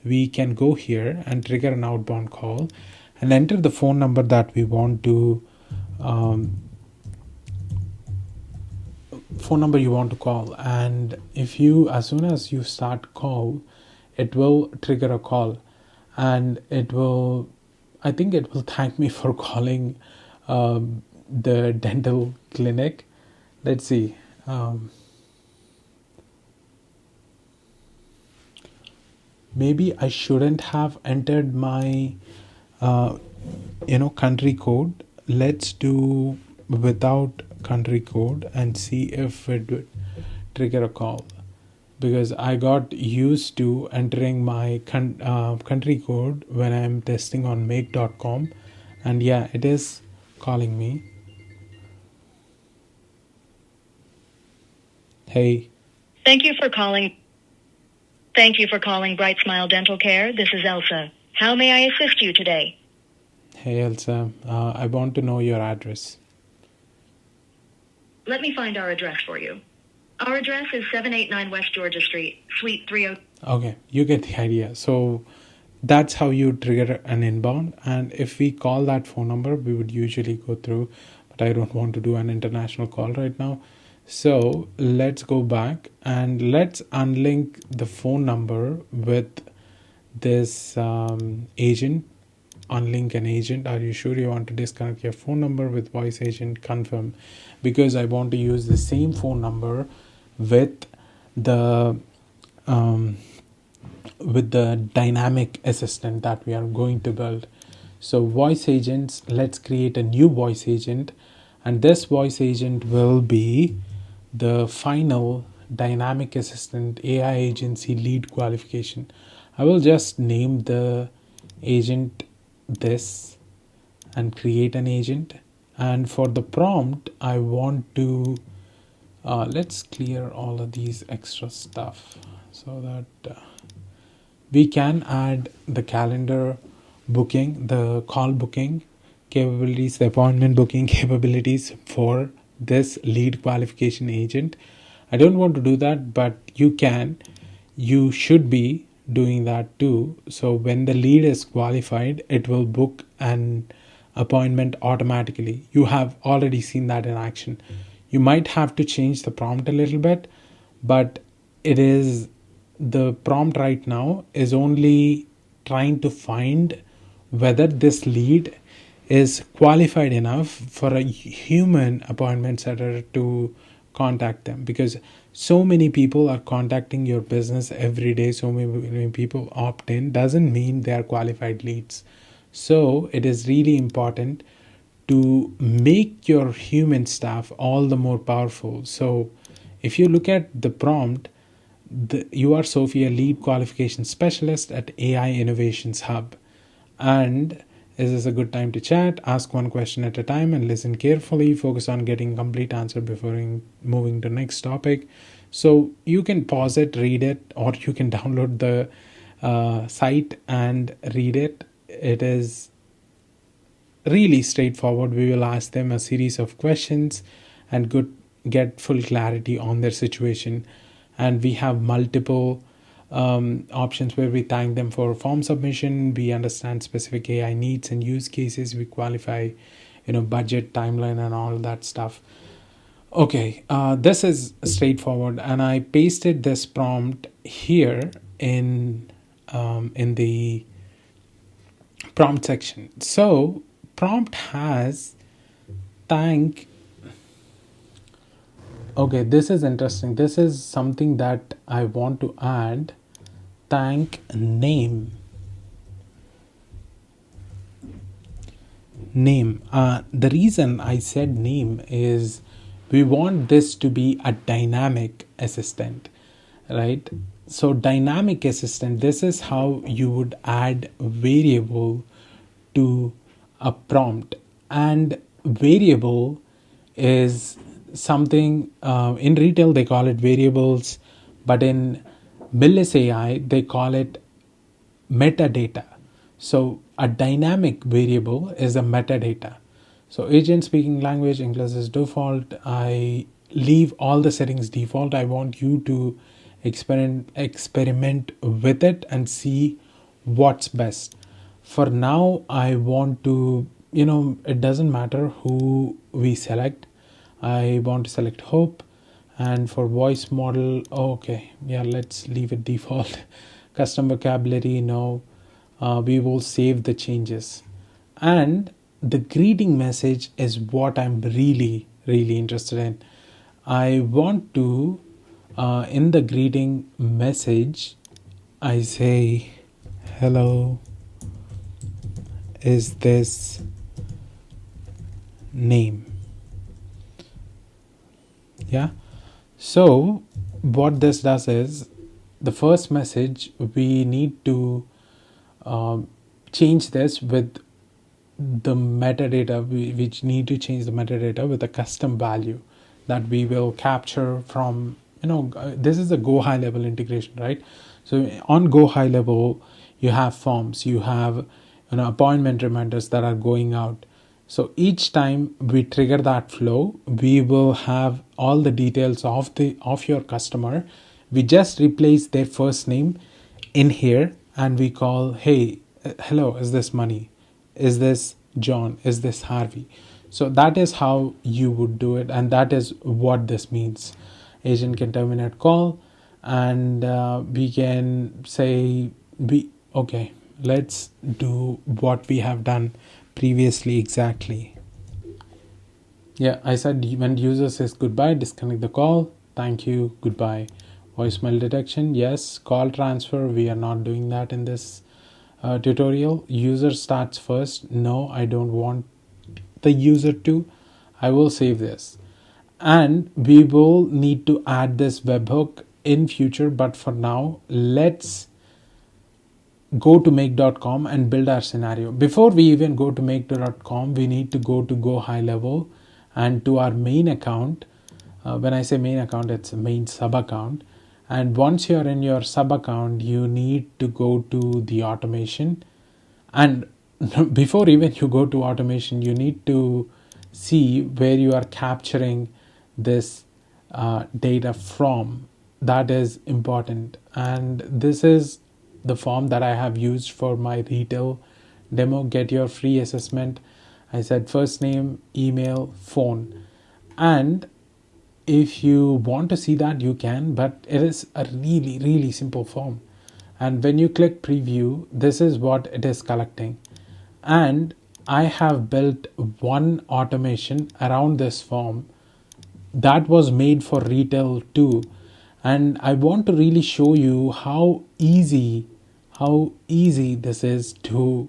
we can go here and trigger an outbound call and enter the phone number that we want to phone number you want to call. And if you, as soon as you start call, it will trigger a call, and it will, I think it will thank me for calling the dental clinic. Let's see. Maybe I shouldn't have entered my country code. Let's do without country code and see if it would trigger a call, because I got used to entering my country code when I'm testing on make.com, and yeah, it is calling me. Hey. Thank you for calling. Thank you for calling Bright Smile Dental Care. This is Elsa. How may I assist you today? Hey Elsa, I want to know your address. Let me find our address for you. Our address is 789 West Georgia Street, Suite 30. Okay, you get the idea. So that's how you trigger an inbound, and if we call that phone number, we would usually go through, but I don't want to do an international call right now. So let's go back and let's unlink the phone number with this agent. Unlink an agent. Are you sure you want to disconnect your phone number with voice agent? Confirm, because I want to use the same phone number with the dynamic assistant that we are going to build. So voice agents, let's create a new voice agent, and this voice agent will be the final dynamic assistant AI agency lead qualification. I will just name the agent this and create an agent. And for the prompt, I want to let's clear all of these extra stuff so that we can add the calendar booking, the call booking capabilities, the appointment booking capabilities for this lead qualification agent. I don't want to do that, but you should be doing that too. So when the lead is qualified, it will book an appointment automatically. You have already seen that in action. You might have to change the prompt a little bit, but it is the prompt right now is only trying to find whether this lead is qualified enough for a human appointment setter to contact them, because so many people are contacting your business every day. So many people opt in doesn't mean they are qualified leads. So it is really important to make your human staff all the more powerful. So if you look at the prompt, you are Sophia, lead qualification specialist at AI Innovations Hub. And is this a good time to chat? Ask one question at a time and listen carefully. Focus on getting complete answer before moving to next topic. So you can pause it, read it, or you can download the site and read it. It is really straightforward. We will ask them a series of questions and get full clarity on their situation. And we have multiple options where we thank them for form submission. We understand specific AI needs and use cases. We qualify, budget, timeline, and all that stuff. Okay, this is straightforward, and I pasted this prompt here in the prompt section. So prompt has thank. Okay, this is interesting. This is something that I want to add. Thank name. The reason I said name is we want this to be a dynamic assistant, right? So dynamic assistant, this is how you would add variable to a prompt. And variable is something in retail they call it variables, but in Millis AI they call it metadata. So a dynamic variable is a metadata. So agent speaking language English is default. I leave all the settings default. I want you to experiment with it and see what's best. For now I want to, it doesn't matter who we select. I want to select Hope. And for voice model, okay, yeah, let's leave it default. Custom vocabulary, no. We will save the changes. And the greeting message is what I'm really, really interested in. I want to, in the greeting message, I say, hello, is this name? Yeah. So what this does is, the first message we need to um, change this with the metadata. We need to change the metadata with a custom value that we will capture from, this is a go high level integration, right? So on go high level, you have forms, you have appointment reminders that are going out. So each time we trigger that flow, we will have all the details of your customer. We just replace their first name in here, and we call, hey, hello, is this Money? Is this John? Is this Harvey? So that is how you would do it, and that is what this means. Agent can terminate call, and we can say, we okay, let's do what we have done previously exactly. Yeah, I said when user says goodbye, disconnect the call. Thank you, goodbye. Voicemail detection, yes. Call transfer, we are not doing that in this tutorial. User starts first. No, I don't want the user to. I will save this. And we will need to add this webhook in future, but for now, let's go to make.com and build our scenario. Before we even go to make.com, we need to go high level and to our main account. When I say main account, it's a main sub account. And once you're in your sub account, you need to go to the automation. And before even you go to automation, you need to see where you are capturing this data from. That is important. And this is the form that I have used for my retail demo. Get your free assessment. I said first name, email, phone. And if you want to see that, you can, but it is a really, really simple form. And when you click preview, this is what it is collecting. And I have built one automation around this form that was made for retail too. And I want to really show you how easy this is to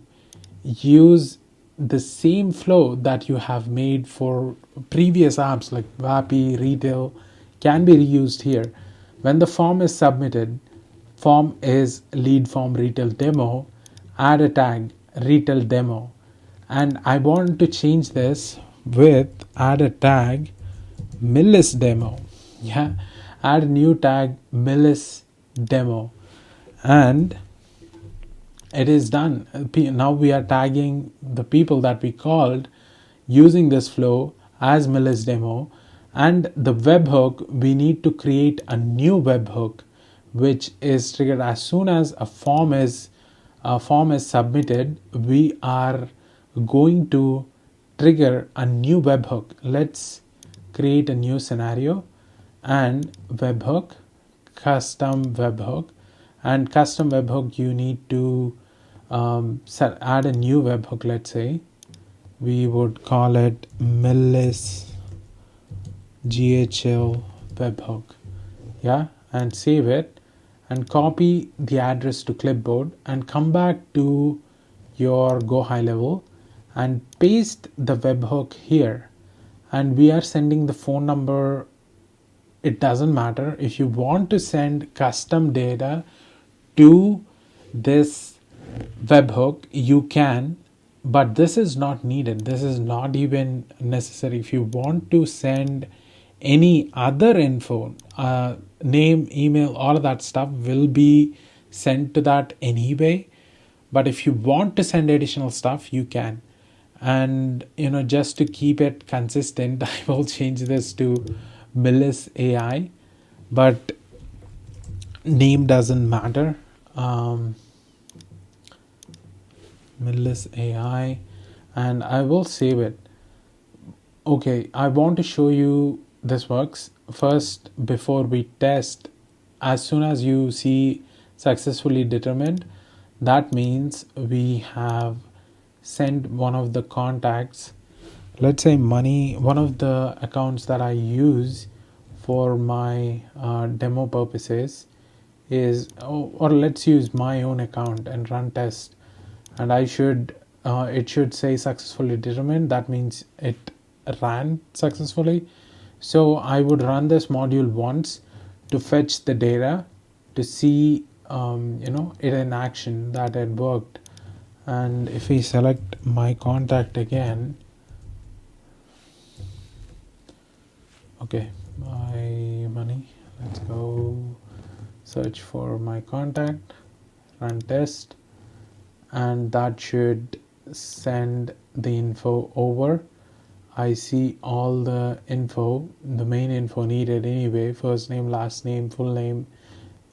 use the same flow that you have made for previous apps like Vapi, Retail, can be reused here. When the form is submitted, form is lead form retail demo, add a tag retail demo, and I want to change this with add a tag Millis demo. Yeah, add a new tag Millis demo, and it is done. Now we are tagging the people that we called using this flow as Millis demo, and the webhook, we need to create a new webhook which is triggered as soon as a form is submitted. We are going to trigger a new webhook. Let's create a new scenario and webhook, custom webhook. And custom webhook, you need to add a new webhook. Let's say we would call it Millis GHL webhook. Yeah, and save it and copy the address to clipboard and come back to your go high level and paste the webhook here. And we are sending the phone number. It doesn't matter. If you want to send custom data to this webhook, you can, but this is not needed. This is not even necessary. If you want to send any other info, name, email, all of that stuff will be sent to that anyway. But if you want to send additional stuff, you can. And just to keep it consistent, I will change this to Millis AI, but name doesn't matter. Millis AI, and I will save it. Okay, I want to show you this works first before we test. As soon as you see successfully determined, that means we have sent one of the contacts, let's say Money, one of the accounts that I use for my demo purposes is, or let's use my own account and run test, and it should say successfully determined. That means it ran successfully. So I would run this module once to fetch the data to see it in action that it worked. And if we select my contact again, okay, my money, let's go search for my contact, run test, and that should send the info over. I see all the info, the main info needed anyway: first name, last name, full name,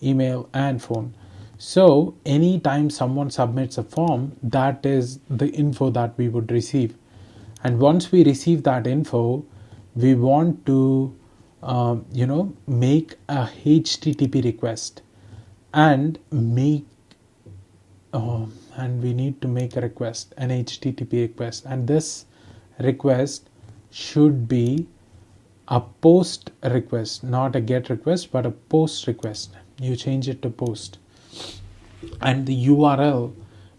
email, and phone. So anytime someone submits a form, that is the info that we would receive. And once we receive that info, we want to make a HTTP request and make and we need to make a request, an HTTP request, and this request should be a post request, not a get request, but a post request. You change it to post. And the URL,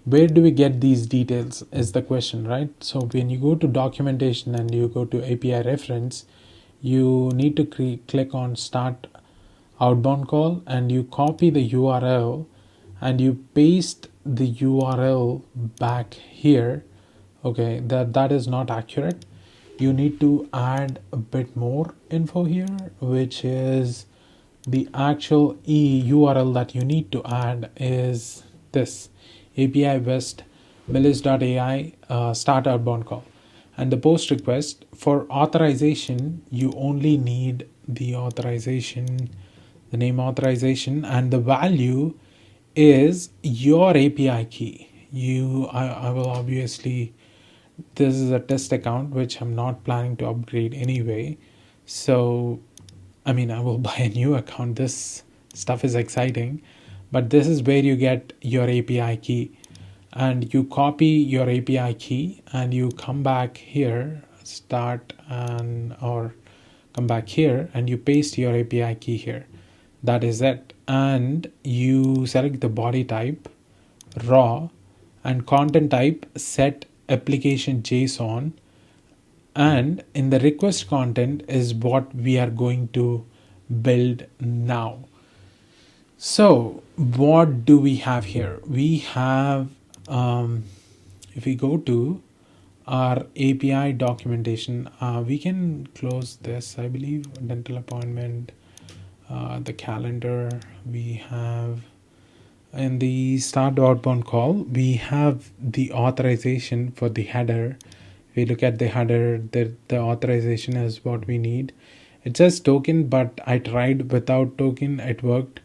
where do we get these details is the question, right? So when you go to documentation and you go to API reference, you need to click on start outbound call, and you copy the URL and you paste the URL back here. Okay, that is not accurate. You need to add a bit more info here, which is the actual URL that you need to add is this: API West Millis.ai start outbound call. And the post request for authorization, you only need the authorization, the name authorization, and the value is your API key. I will obviously, this is a test account which I'm not planning to upgrade anyway. So I mean, I will buy a new account. This stuff is exciting, but this is where you get your API key, and you copy your API key and you come back here, start or come back here, and you paste your API key here. That is it. And you select the body type, raw, and content type, set application JSON, and in the request content is what we are going to build now. So what do we have here? We have, if we go to our API documentation, we can close this, I believe. Dental appointment, the calendar, we have in the start outbound call, we have the authorization for the header. If we look at the header, the authorization is what we need. It says token, but I tried without token, it worked.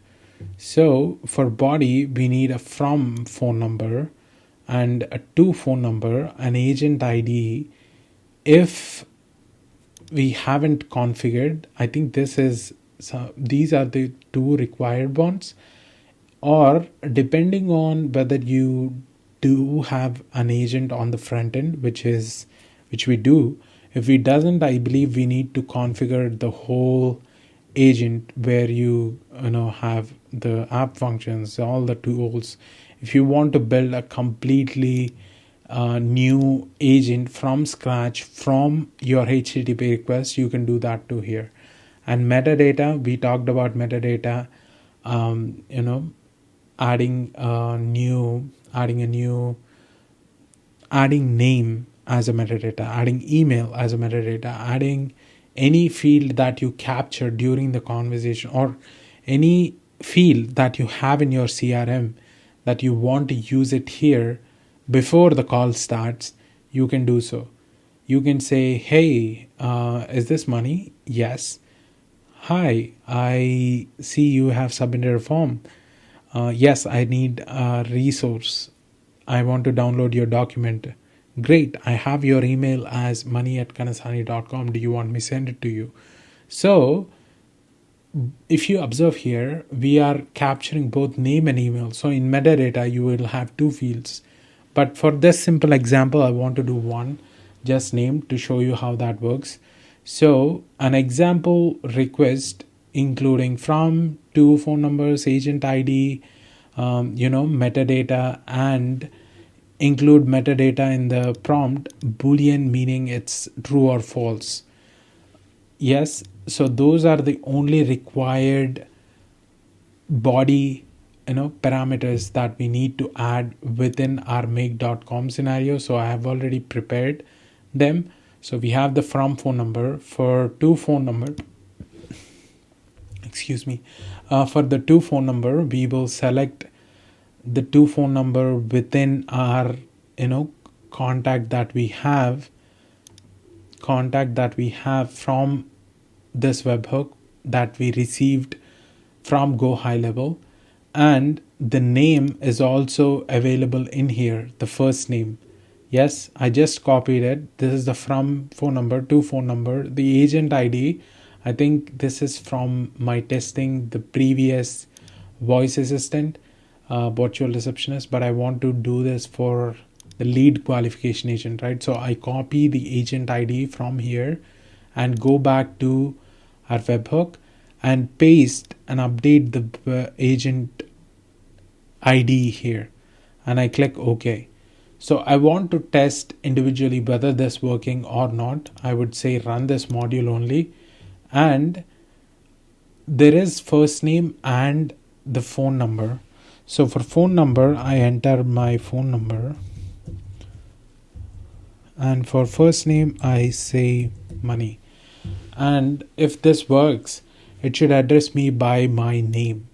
So for body, we need a from phone number and a to phone number, an agent ID. If we haven't configured, I think these are the two required ones. Or depending on whether you do have an agent on the front end, which we do. If it doesn't, I believe we need to configure the whole agent where you have the app functions, all the tools. If you want to build a completely new agent from scratch from your HTTP request, you can do that too here. And metadata, we talked about metadata, adding name as a metadata, adding email as a metadata, adding any field that you capture during the conversation, or any field that you have in your CRM that you want to use it here before the call starts, you can do so. You can say, hey, is this money? Yes. Hi, I see you have submitted a form. Yes, I need a resource. I want to download your document. Great, I have your email as money@kanasani.com. Do you want me to send it to you? So if you observe here, we are capturing both name and email. So in metadata, you will have two fields. But for this simple example, I want to do one, just name, to show you how that works. So an example request including from, to, phone numbers, agent ID, metadata, and include metadata in the prompt, boolean, meaning it's true or false. Yes, so those are the only required body parameters that we need to add within our make.com scenario. So I have already prepared them. So we have the from phone number for to phone number, excuse me, for the to phone number we will select the to phone number within our contact that we have from this webhook that we received from Go High Level. And the name is also available in here, the first name. Yes, I just copied it. This is the from phone number to phone number. The agent ID, I think this is from my testing the previous voice assistant, virtual receptionist, but I want to do this for the lead qualification agent, right? So I copy the agent ID from here and go back to our webhook and paste and update the agent ID here, and I click OK. So I want to test individually whether this working or not. I would say run this module only, and there is first name and the phone number. So for phone number I enter my phone number, and for first name I say money. And if this works, it should address me by my name.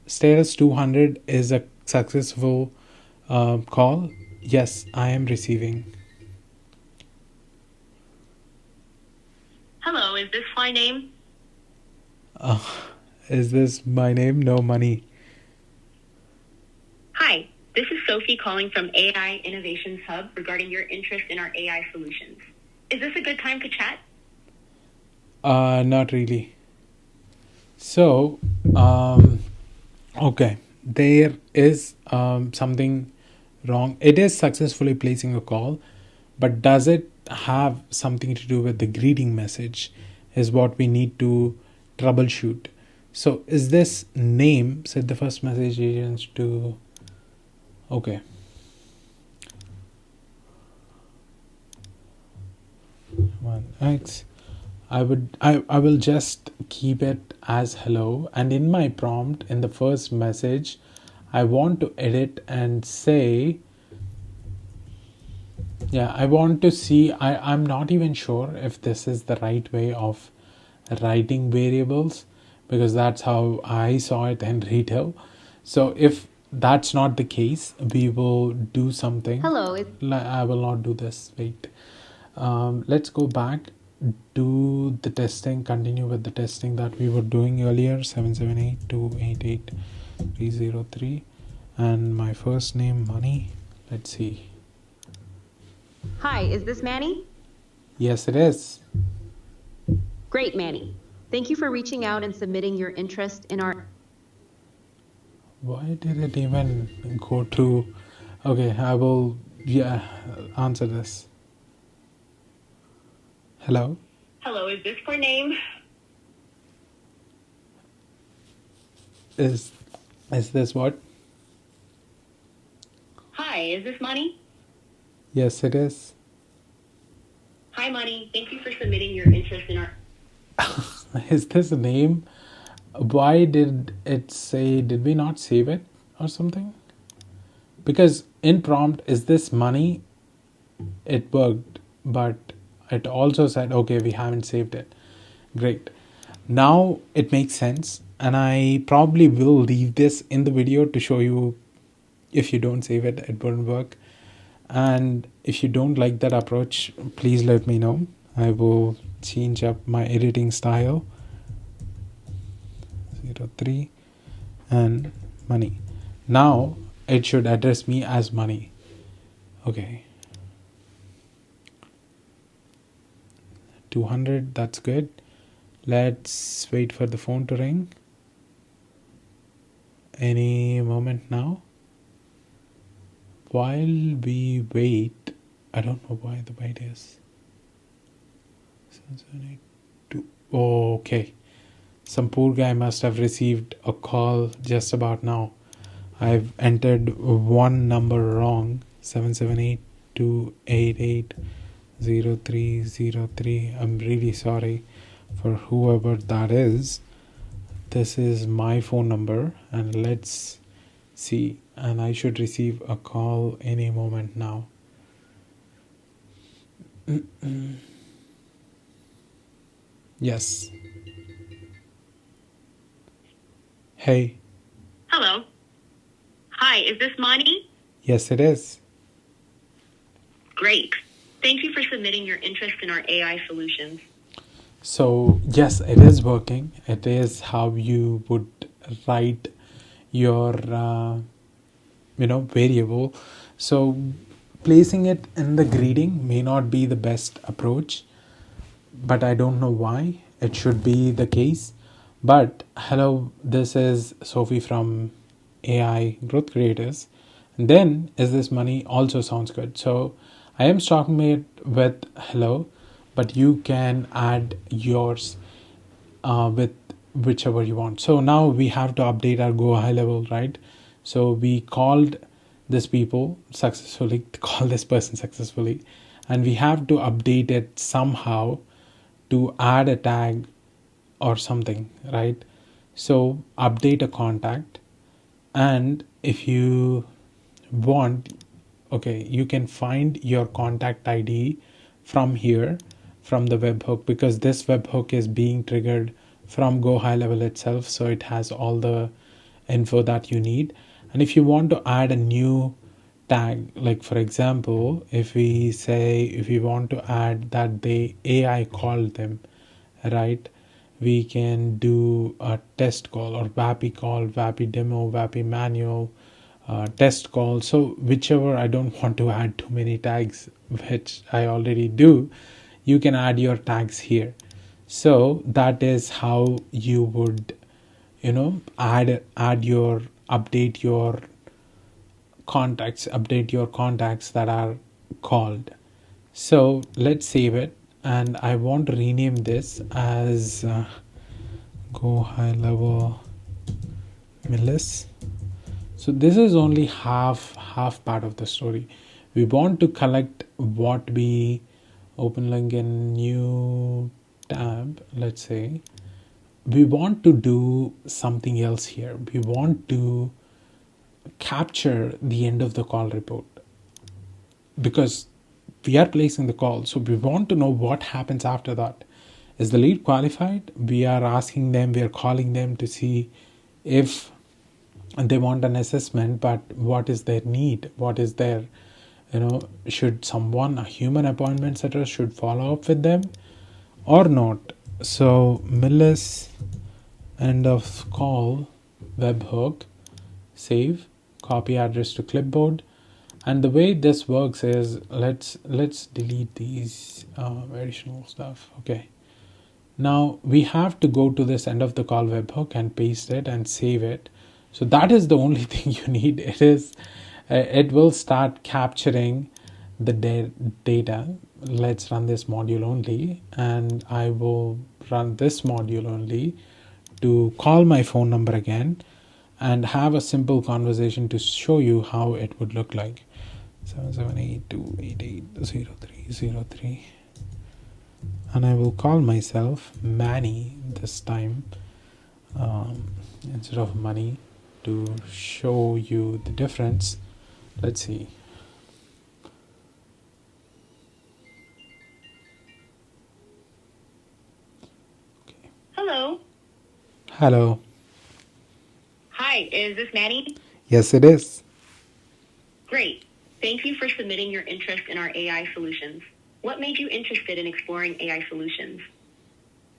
Status 200 is a successful call. Yes, I am receiving. Hello, is this my name? Is this my name? No money. Hi, this is Sophie calling from AI Innovations Hub regarding your interest in our AI solutions. Is this a good time to chat? Not really. So, okay, there is something wrong. It is successfully placing a call, but does it have something to do with the greeting message is what we need to troubleshoot. So is this name set the first message agents to okay. One X. I will just keep it as hello, and in my prompt in the first message I want to edit and say, yeah, I want to see, I'm not even sure if this is the right way of writing variables, because that's how I saw it in retail. So if that's not the case, we will do something. Hello. I will not do this. Wait. Let's go back, do the testing, continue with the testing that we were doing earlier. 778288303, and my first name money. Let's see. Hi, is this Manny? Yes, it is. Great, Manny. Thank you for reaching out and submitting your interest in our... Why did it even go to... Okay, I will answer this. Hello? Hello, is this my name? Is this what? Hi, is this Money? Yes, it is. Hi, Money. Thank you for submitting your interest in our... Is this a name? Why did it say, did we not save it or something? Because in prompt, is this money? It worked, but it also said, okay, we haven't saved it. Great. Now it makes sense. And I probably will leave this in the video to show you if you don't save it, it won't work. And if you don't like that approach, please let me know. I will change up my editing style. 03 and money. Now it should address me as money. Okay. 200, that's good. Let's wait for the phone to ring. Any moment now. While we wait, I don't know why the wait is. 778. Okay. Some poor guy must have received a call just about now. I've entered one number wrong. 778-288 0303. I'm really sorry for whoever that is. This is my phone number, and let's see. And I should receive a call any moment now. Yes. Hey. Hello. Hi, is this Mani? Yes, it is. Great. Thank you for submitting your interest in our AI solutions. So yes, it is working. It is how you would write your variable. So placing it in the greeting may not be the best approach, but I don't know why it should be the case. But hello, this is Sophie from AI Growth Creators. And then is this money also sounds good. So I am starting it with hello, but you can add yours with whichever you want. So now we have to update our Go High Level, right? So we called this people successfully, call this person successfully, and we have to update it somehow to add a tag or something, right? So update a contact, and if you want, okay, you can find your contact ID from here, from the webhook, because this webhook is being triggered from Go High Level itself, so it has all the info that you need. And if you want to add a new tag, like for example, if we want to add that the AI called them, right, we can do a test call or VAPI call, VAPI demo, VAPI manual, test call. So whichever, I don't want to add too many tags, which I already do. You can add your tags here. So that is how you would, add your, update your contacts that are called. So let's save it, and I want to rename this as Go High Level Millis. So this is only half part of the story. We want to collect what we open link in new tab. Let's say we want to do something else here. We want to capture the end of the call report, because we are placing the call, so we want to know what happens after that. Is the lead qualified? We are asking them, we are calling them to see if they want an assessment, but what is their need, what is their, should someone, a human appointment setter, should follow up with them or not. So Millis end of call webhook, save, copy address to clipboard. And the way this works is, let's delete these additional stuff. Okay, now we have to go to this end of the call webhook and paste it and save it. So that is the only thing you need. It will start capturing the data. Let's run this module only, and I will run this module only to call my phone number again and have a simple conversation to show you how it would look like. 77828800303, and I will call myself Manny this time, instead of money, to show you the difference. Let's see. Okay. Hello. Hi, is this Manny? Yes, it is. Great. Thank you for submitting your interest in our AI solutions. What made you interested in exploring AI solutions?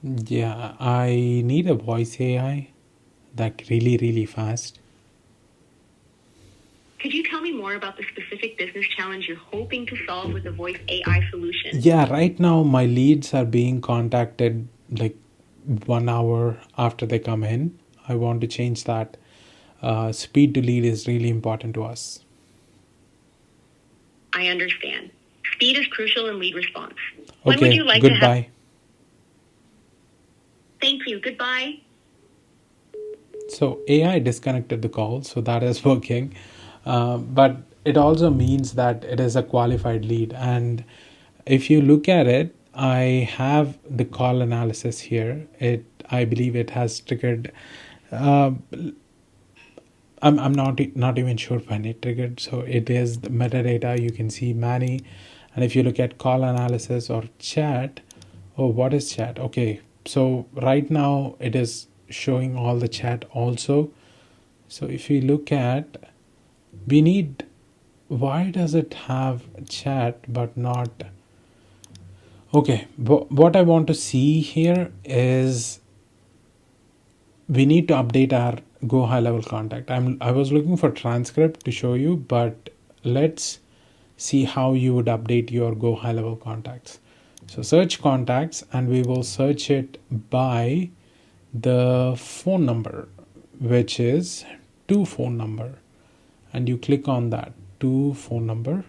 Yeah, I need a voice AI that really fast. Could you tell me more about the specific business challenge you're hoping to solve with the voice AI solution? Yeah, right now my leads are being contacted like 1 hour after they come in. I want to change that. Speed to lead is really important to us. I understand. Speed is crucial in lead response. When would Okay, you like goodbye. to have... Thank you. Goodbye. So AI disconnected the call, so that is working. But it also means that it is a qualified lead, and if you look at it, I have the call analysis here. I believe it has triggered. Uh, I'm not even sure when it triggered. So it is the metadata. You can see many, and if you look at call analysis or chat, oh, what is chat? Okay, so right now it is showing all the chat also. So if we look at, we need, why does it have chat but not? Okay, what I want to see here is we need to update our go high level contact. I was looking for transcript to show you, but let's see how you would update your go high level contacts. So search contacts, and we will search it by the phone number, which is to phone number, and you click on that to phone number.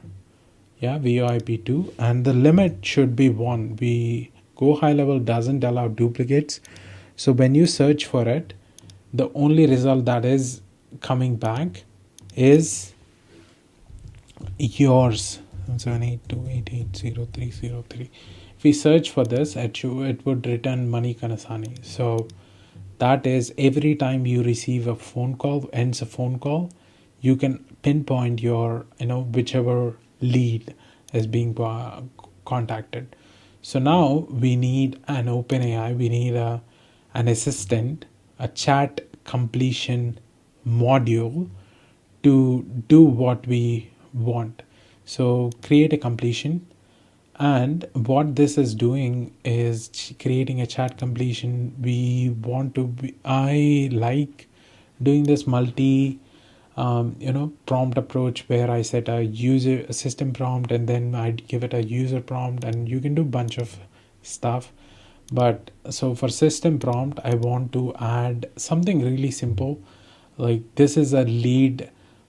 Yeah, VoIP2, and the limit should be 1. We go high level doesn't allow duplicates. So when you search for it, the only result that is coming back is yours, 782880303. If we search for this, it would return Mani Kanasani. So that is, every time you receive a phone call, ends a phone call, you can pinpoint your, whichever lead is being contacted. So now we need an OpenAI, we need an assistant, a chat completion module to do what we want. So create a completion, and what this is doing is creating a chat completion. We want to be, I like doing this multi prompt approach, where I set a system prompt, and then I give it a user prompt, and you can do a bunch of stuff. But so for system prompt, I want to add something really simple, like this is a lead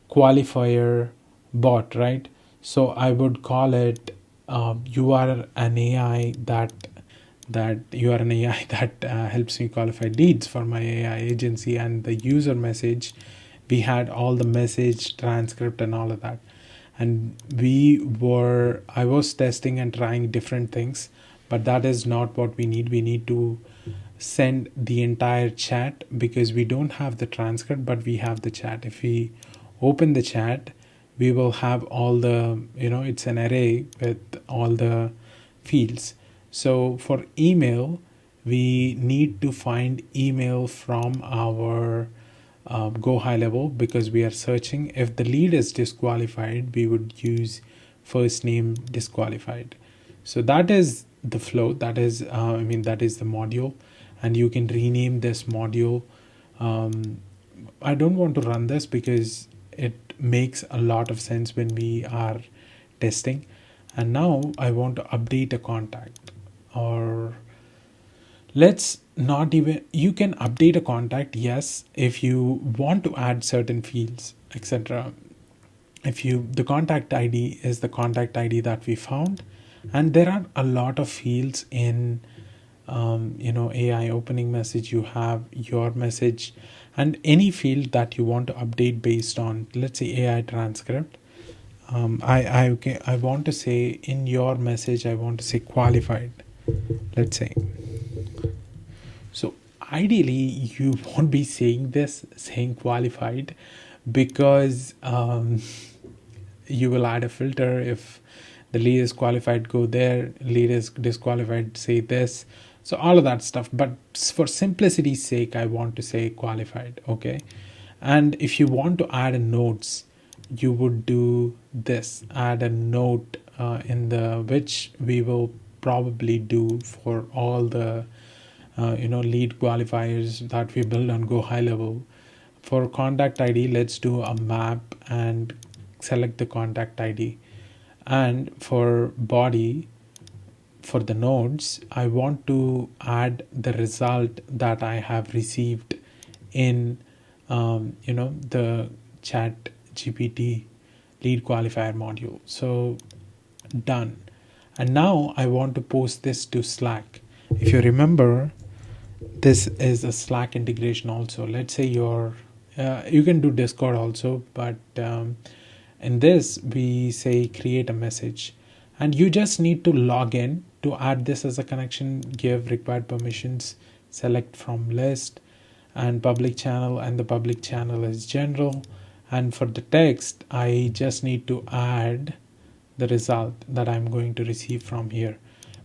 qualifier bot, right? So I would call it, you are an AI that helps me qualify leads for my AI agency. And the user message, we had all the message transcript and all of that, and I was testing and trying different things, but that is not what we need. We need to send the entire chat, because we don't have the transcript, but we have the chat. If we open the chat, we will have all the, it's an array with all the fields. So for email, we need to find email from our go high level, because we are searching. If the lead is disqualified, we would use first name disqualified. So that is the flow. That is that is the module, and you can rename this module. I don't want to run this because it makes a lot of sense when we are testing. And now I want to update a contact, or let's not even, you can update a contact, yes, if you want to add certain fields, etc. If the contact ID is the contact ID that we found, and there are a lot of fields in AI opening message. You have your message, and any field that you want to update based on, let's say, AI transcript. I want to say in your message, I want to say qualified, let's say. So ideally, you won't be saying qualified, because you will add a filter. If the lead is qualified, go there. Lead is disqualified, say this. So all of that stuff. But for simplicity's sake, I want to say qualified. Okay. And if you want to add a notes, you would do this, add a note in the, which we will probably do for all the lead qualifiers that we build on go high level. For contact ID, let's do a map and select the contact ID. And for body, for the nodes, I want to add the result that I have received in the chat GPT lead qualifier module. So done. And now I want to post this to Slack. If you remember, this is a Slack integration also. Let's say you can do Discord also, but in this we say create a message, And you just need to log in to add this as a connection, give required permissions, select from list and public channel, and the public channel is general. And for the text, I just need to add the result that I'm going to receive from here.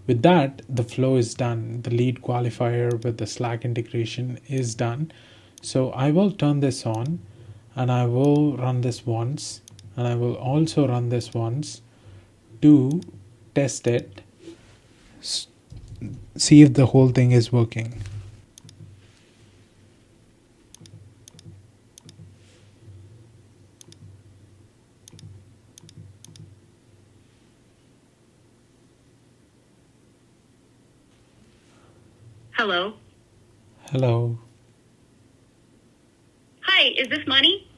With that, the flow is done. The lead qualifier with the Slack integration is done. So I will turn this on and I will run this once, and I will also run this once to test it, see if the whole thing is working. Hello. Hello. Hi, is this Money?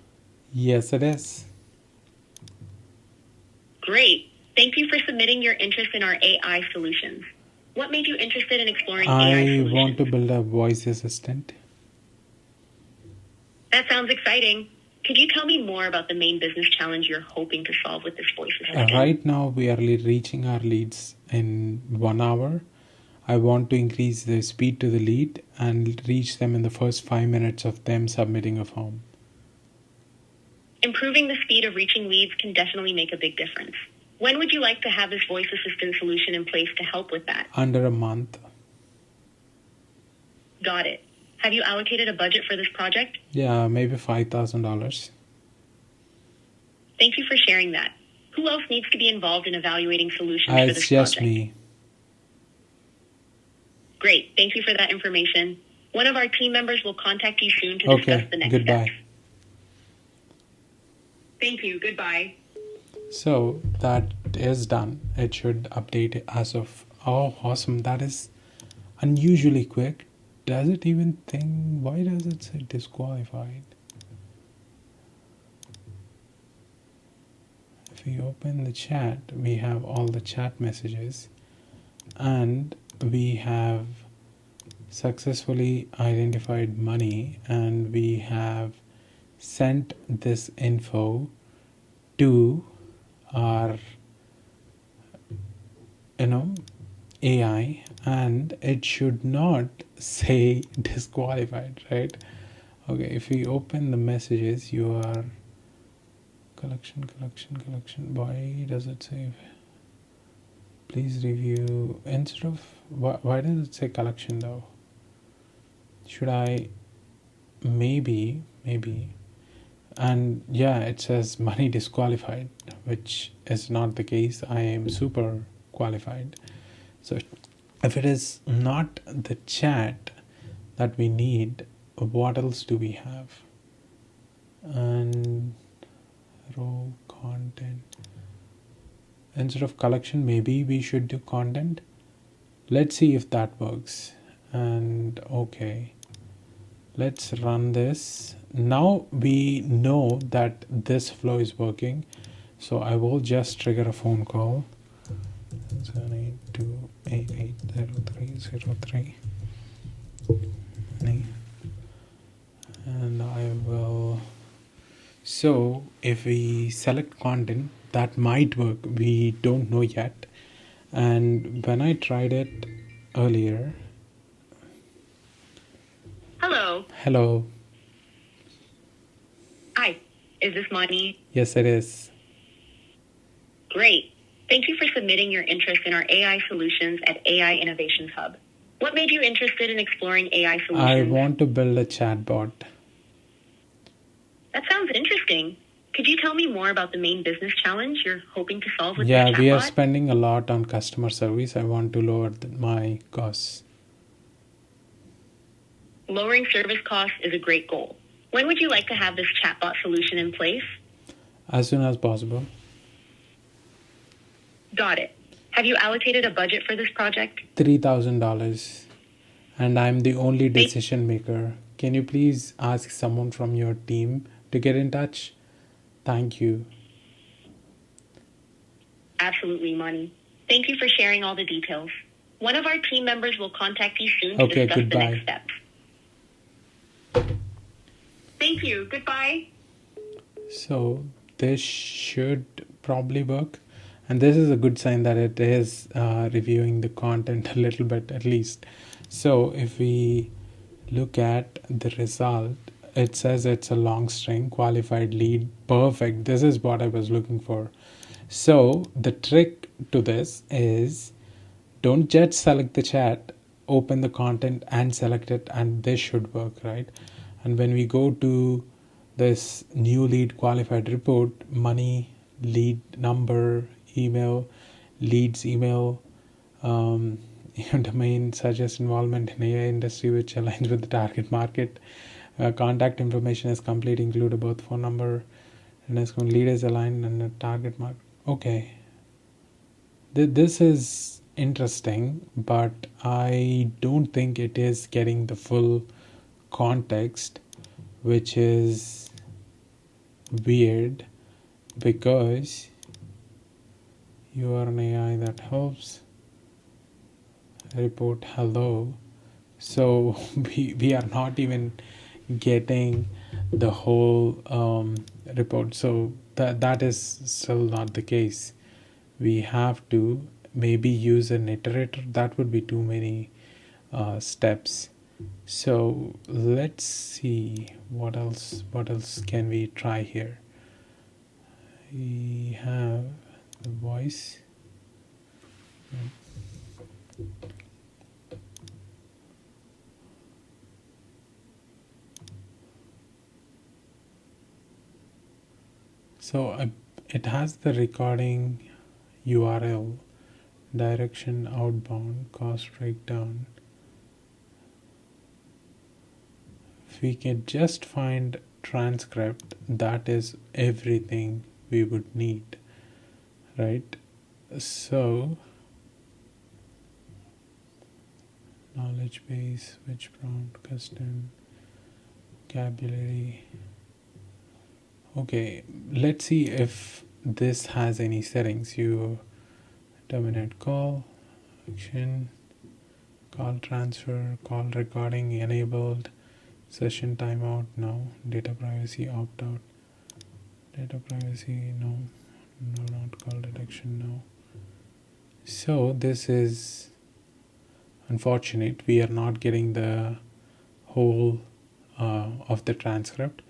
Yes, it is. Great. Thank you for submitting your interest in our AI solutions. What made you interested in exploring AI I solutions? want to build a voice assistant. That sounds exciting. Could you tell me more about the main business challenge you're hoping to solve with this voice assistant? Right now, we are reaching our leads in 1 hour. I want to increase the speed to the lead and reach them in the first 5 minutes of them submitting a form. Improving the speed of reaching leads can definitely make a big difference. When would you like to have this voice assistant solution in place to help with that? Under a month. Got it. Have you allocated a budget for this project? Yeah, maybe $5,000. Thank you for sharing that. Who else needs to be involved in evaluating solutions for It's this just project? me. Great. Thank you for that information. One of our team members will contact you soon to discuss Okay, the next goodbye. steps. Thank you. Goodbye. So that is done. It should update as of, oh, awesome. That is unusually quick. Does it even think, why does it say disqualified? If we open the chat, we have all the chat messages, and we have successfully identified money, and we have sent this info to our AI, and it should not say disqualified, right? Okay, if we open the messages, you are collection. Why does it say please review instead of why does it say collection though? Should I maybe and yeah, it says money disqualified, which is not the case. I am super qualified. So if it is not the chat that we need, what else do we have? And row content, instead of collection, maybe we should do content. Let's see if that works. And okay, let's run this. Now we know that this flow is working, so I will just trigger a phone call. 782880303, and I will. So if we select content, that might work. We don't know yet. And when I tried it earlier, Hello. hello, Hi. Is this Money? yes it is. Great. Thank you for submitting your interest in our AI solutions at AI Innovations Hub. What made you interested in exploring AI solutions? I want to build a chatbot. That sounds interesting. Could you tell me more about the main business challenge you're hoping to solve with Yeah, this we are chatbot? spending a lot on customer service. I want to lower my costs. Lowering service costs is a great goal. When would you like to have this chatbot solution in place? As soon as possible. Got it. Have you allocated a budget for this project? $3,000, and I'm the only decision maker. Can you please ask someone from your team to get in touch? Thank you. Absolutely, Money. Thank you for sharing all the details. One of our team members will contact you soon to Okay, discuss the goodbye. next steps. Thank you. Goodbye. So this should probably work. And this is a good sign that it is reviewing the content a little bit at least. So if we look at the result, it says it's a long string, qualified lead, perfect. This is what I was looking for. So the trick to this is, don't just select the chat, open the content and select it, and this should work, right? And when we go to this new lead qualified report, money, lead number, email, leads email, domain suggests involvement in AI industry which aligns with the target market. Contact information is complete, include both phone number and lead is aligned and the target market. Okay, this is interesting, but I don't think it is getting the full context, which is weird because you are an AI that helps report hello. So we are not even getting the whole report. So that is still not the case. We have to maybe use an iterator. That would be too many steps. So let's see what else can we try here. We have the voice. So it has the recording URL, direction, outbound, cost breakdown. If we can just find transcript, that is everything we would need, right? So knowledge base, which prompt, custom, vocabulary. Okay, let's see if this has any settings. You terminate call, action, call transfer, call recording enabled, session timeout, no, data privacy opt out, data privacy, no, not call detection, no. So this is unfortunate. We are not getting the whole of the transcript.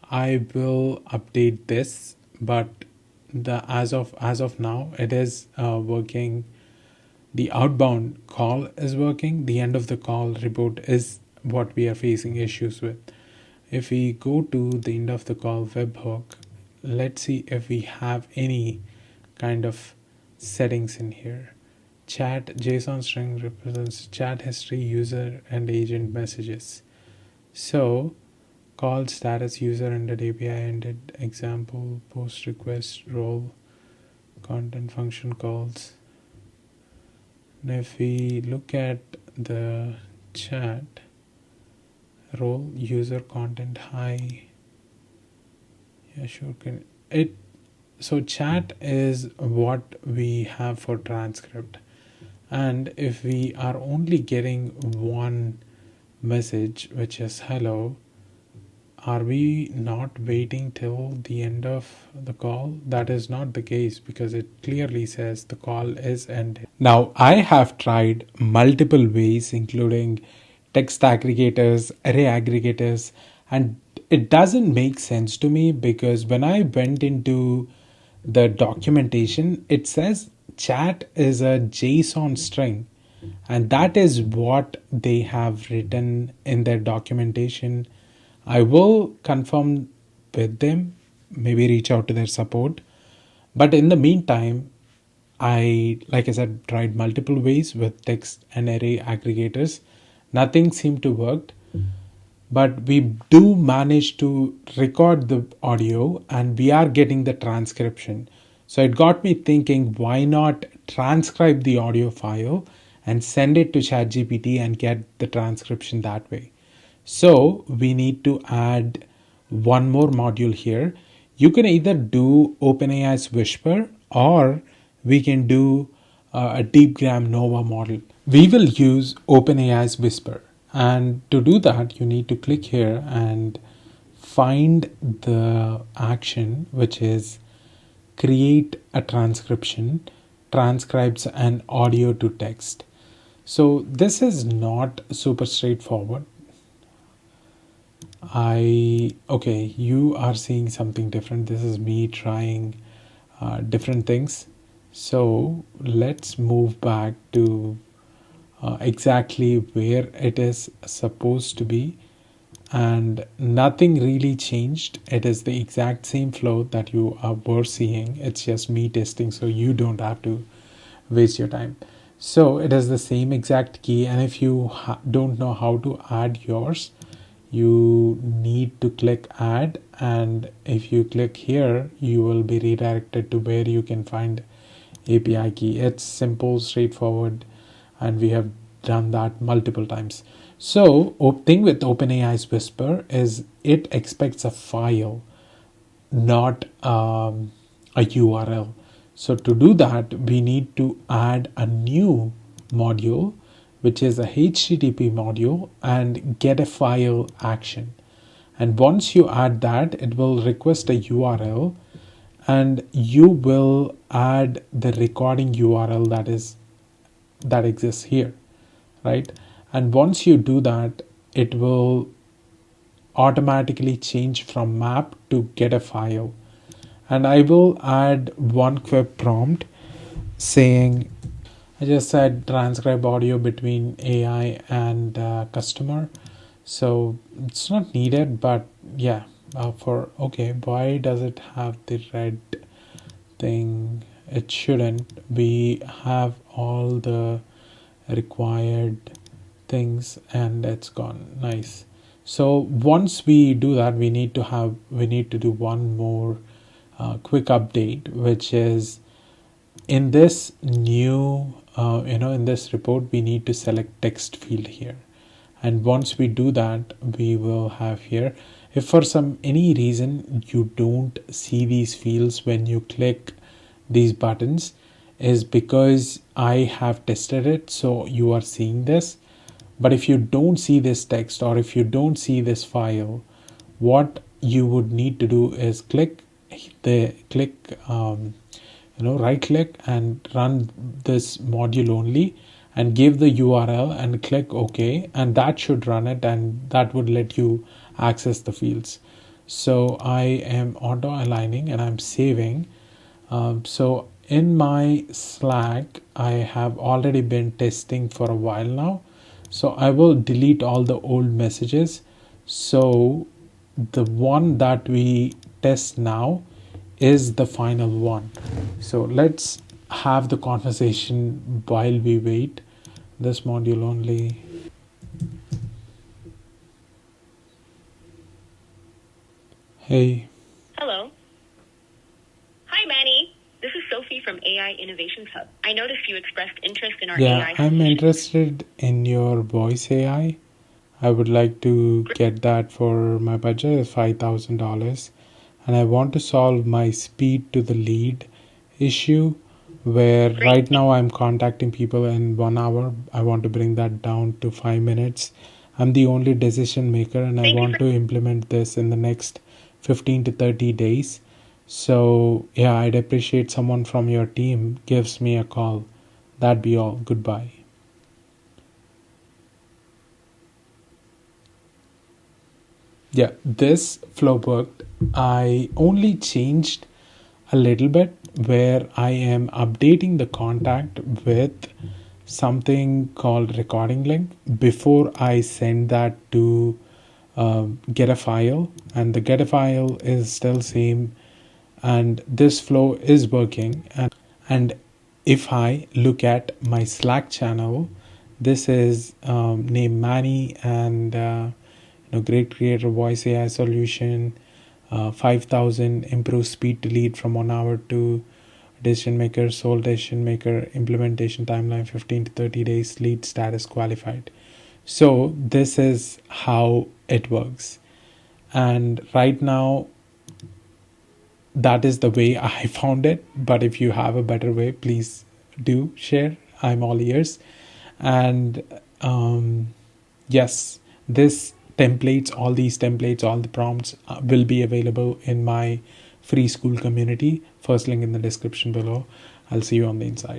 I will update this, but as of now it is working. The outbound call is working. The end of the call report is what we are facing issues with. If we go to the end of the call webhook, let's see if we have any kind of settings in here. Chat JSON string represents chat history, user and agent messages. So call status, user ended, API ended, example, post request, role, content function calls. And if we look at the chat, role, user, content, hi, yeah, sure, can it. So chat is what we have for transcript, and if we are only getting one message which is hello, are we not waiting till the end of the call? That is not the case because it clearly says the call is ended. Now, I have tried multiple ways, including text aggregators, array aggregators, and it doesn't make sense to me because when I went into the documentation, it says chat is a JSON string, and that is what they have written in their documentation. I will confirm with them, maybe reach out to their support. But in the meantime, like I said, tried multiple ways with text and array aggregators. Nothing seemed to work. But we do manage to record the audio and we are getting the transcription. So it got me thinking, why not transcribe the audio file and send it to ChatGPT and get the transcription that way? So we need to add one more module here. You can either do OpenAI's Whisper or we can do a DeepGram Nova model. We will use OpenAI's Whisper. And to do that, you need to click here and find the action, which is create a transcription, transcribes an audio to text. So this is not super straightforward. Okay, you are seeing something different. This is me trying different things. So let's move back to exactly where it is supposed to be, and nothing really changed. It is the exact same flow that you were seeing. It's just me testing, so you don't have to waste your time. So it is the same exact key, and if you don't know how to add yours, you need to click add, and if you click here you will be redirected to where you can find API key. It's simple, straightforward, and we have done that multiple times. So thing with OpenAI's Whisper is it expects a file, not a URL. So to do that, we need to add a new module, which is a HTTP module, and get a file action. And once you add that, it will request a URL, and you will add the recording URL that exists here, right? And once you do that, it will automatically change from map to get a file. And I will add one quick prompt saying, I just said transcribe audio between AI and customer. So it's not needed, but yeah, okay, why does it have the red thing? It shouldn't. We have all the required things and it's gone. Nice. So once we do that, we need to do one more quick update, which is in this new in this report we need to select text field here, and once we do that, we will have here, if for any reason you don't see these fields when you click these buttons, is because I have tested it, so you are seeing this. But if you don't see this text, or if you don't see this file, what you would need to do is right click and run this module only, and give the URL and click OK, and that should run it, and that would let you access the fields. So I am auto aligning and I'm saving. So in my Slack, I have already been testing for a while now, so I will delete all the old messages. So the one that we test now is the final one. So let's have the conversation while we wait. This module only. Hey. Hello. Hi, Manny. This is Sophie from AI Innovations Hub. I noticed you expressed interest in our AI. I'm interested in your voice AI. I would like to get that for my budget is $5,000, and I want to solve my speed to the lead issue, where right now I'm contacting people in 1 hour. I want to bring that down to 5 minutes. I'm the only decision maker, and I want to implement this in the next 15 to 30 days. So yeah, I'd appreciate someone from your team gives me a call. That'd be all. Goodbye. Yeah, this flow worked. I only changed a little bit where I am updating the contact with something called recording link before I send that to get a file, and the get a file is still same, and this flow is working. And if I look at my Slack channel, this is named Manny, and great creator voice AI solution, 5,000 improve speed to lead from 1 hour to decision maker, sole decision maker, implementation timeline 15 to 30 days, lead status qualified. So this is how it works, and right now that is the way I found it. But if you have a better way, please do share. I'm all ears. And yes, all these templates, all the prompts will be available in my free school community. First link in the description below. I'll see you on the inside.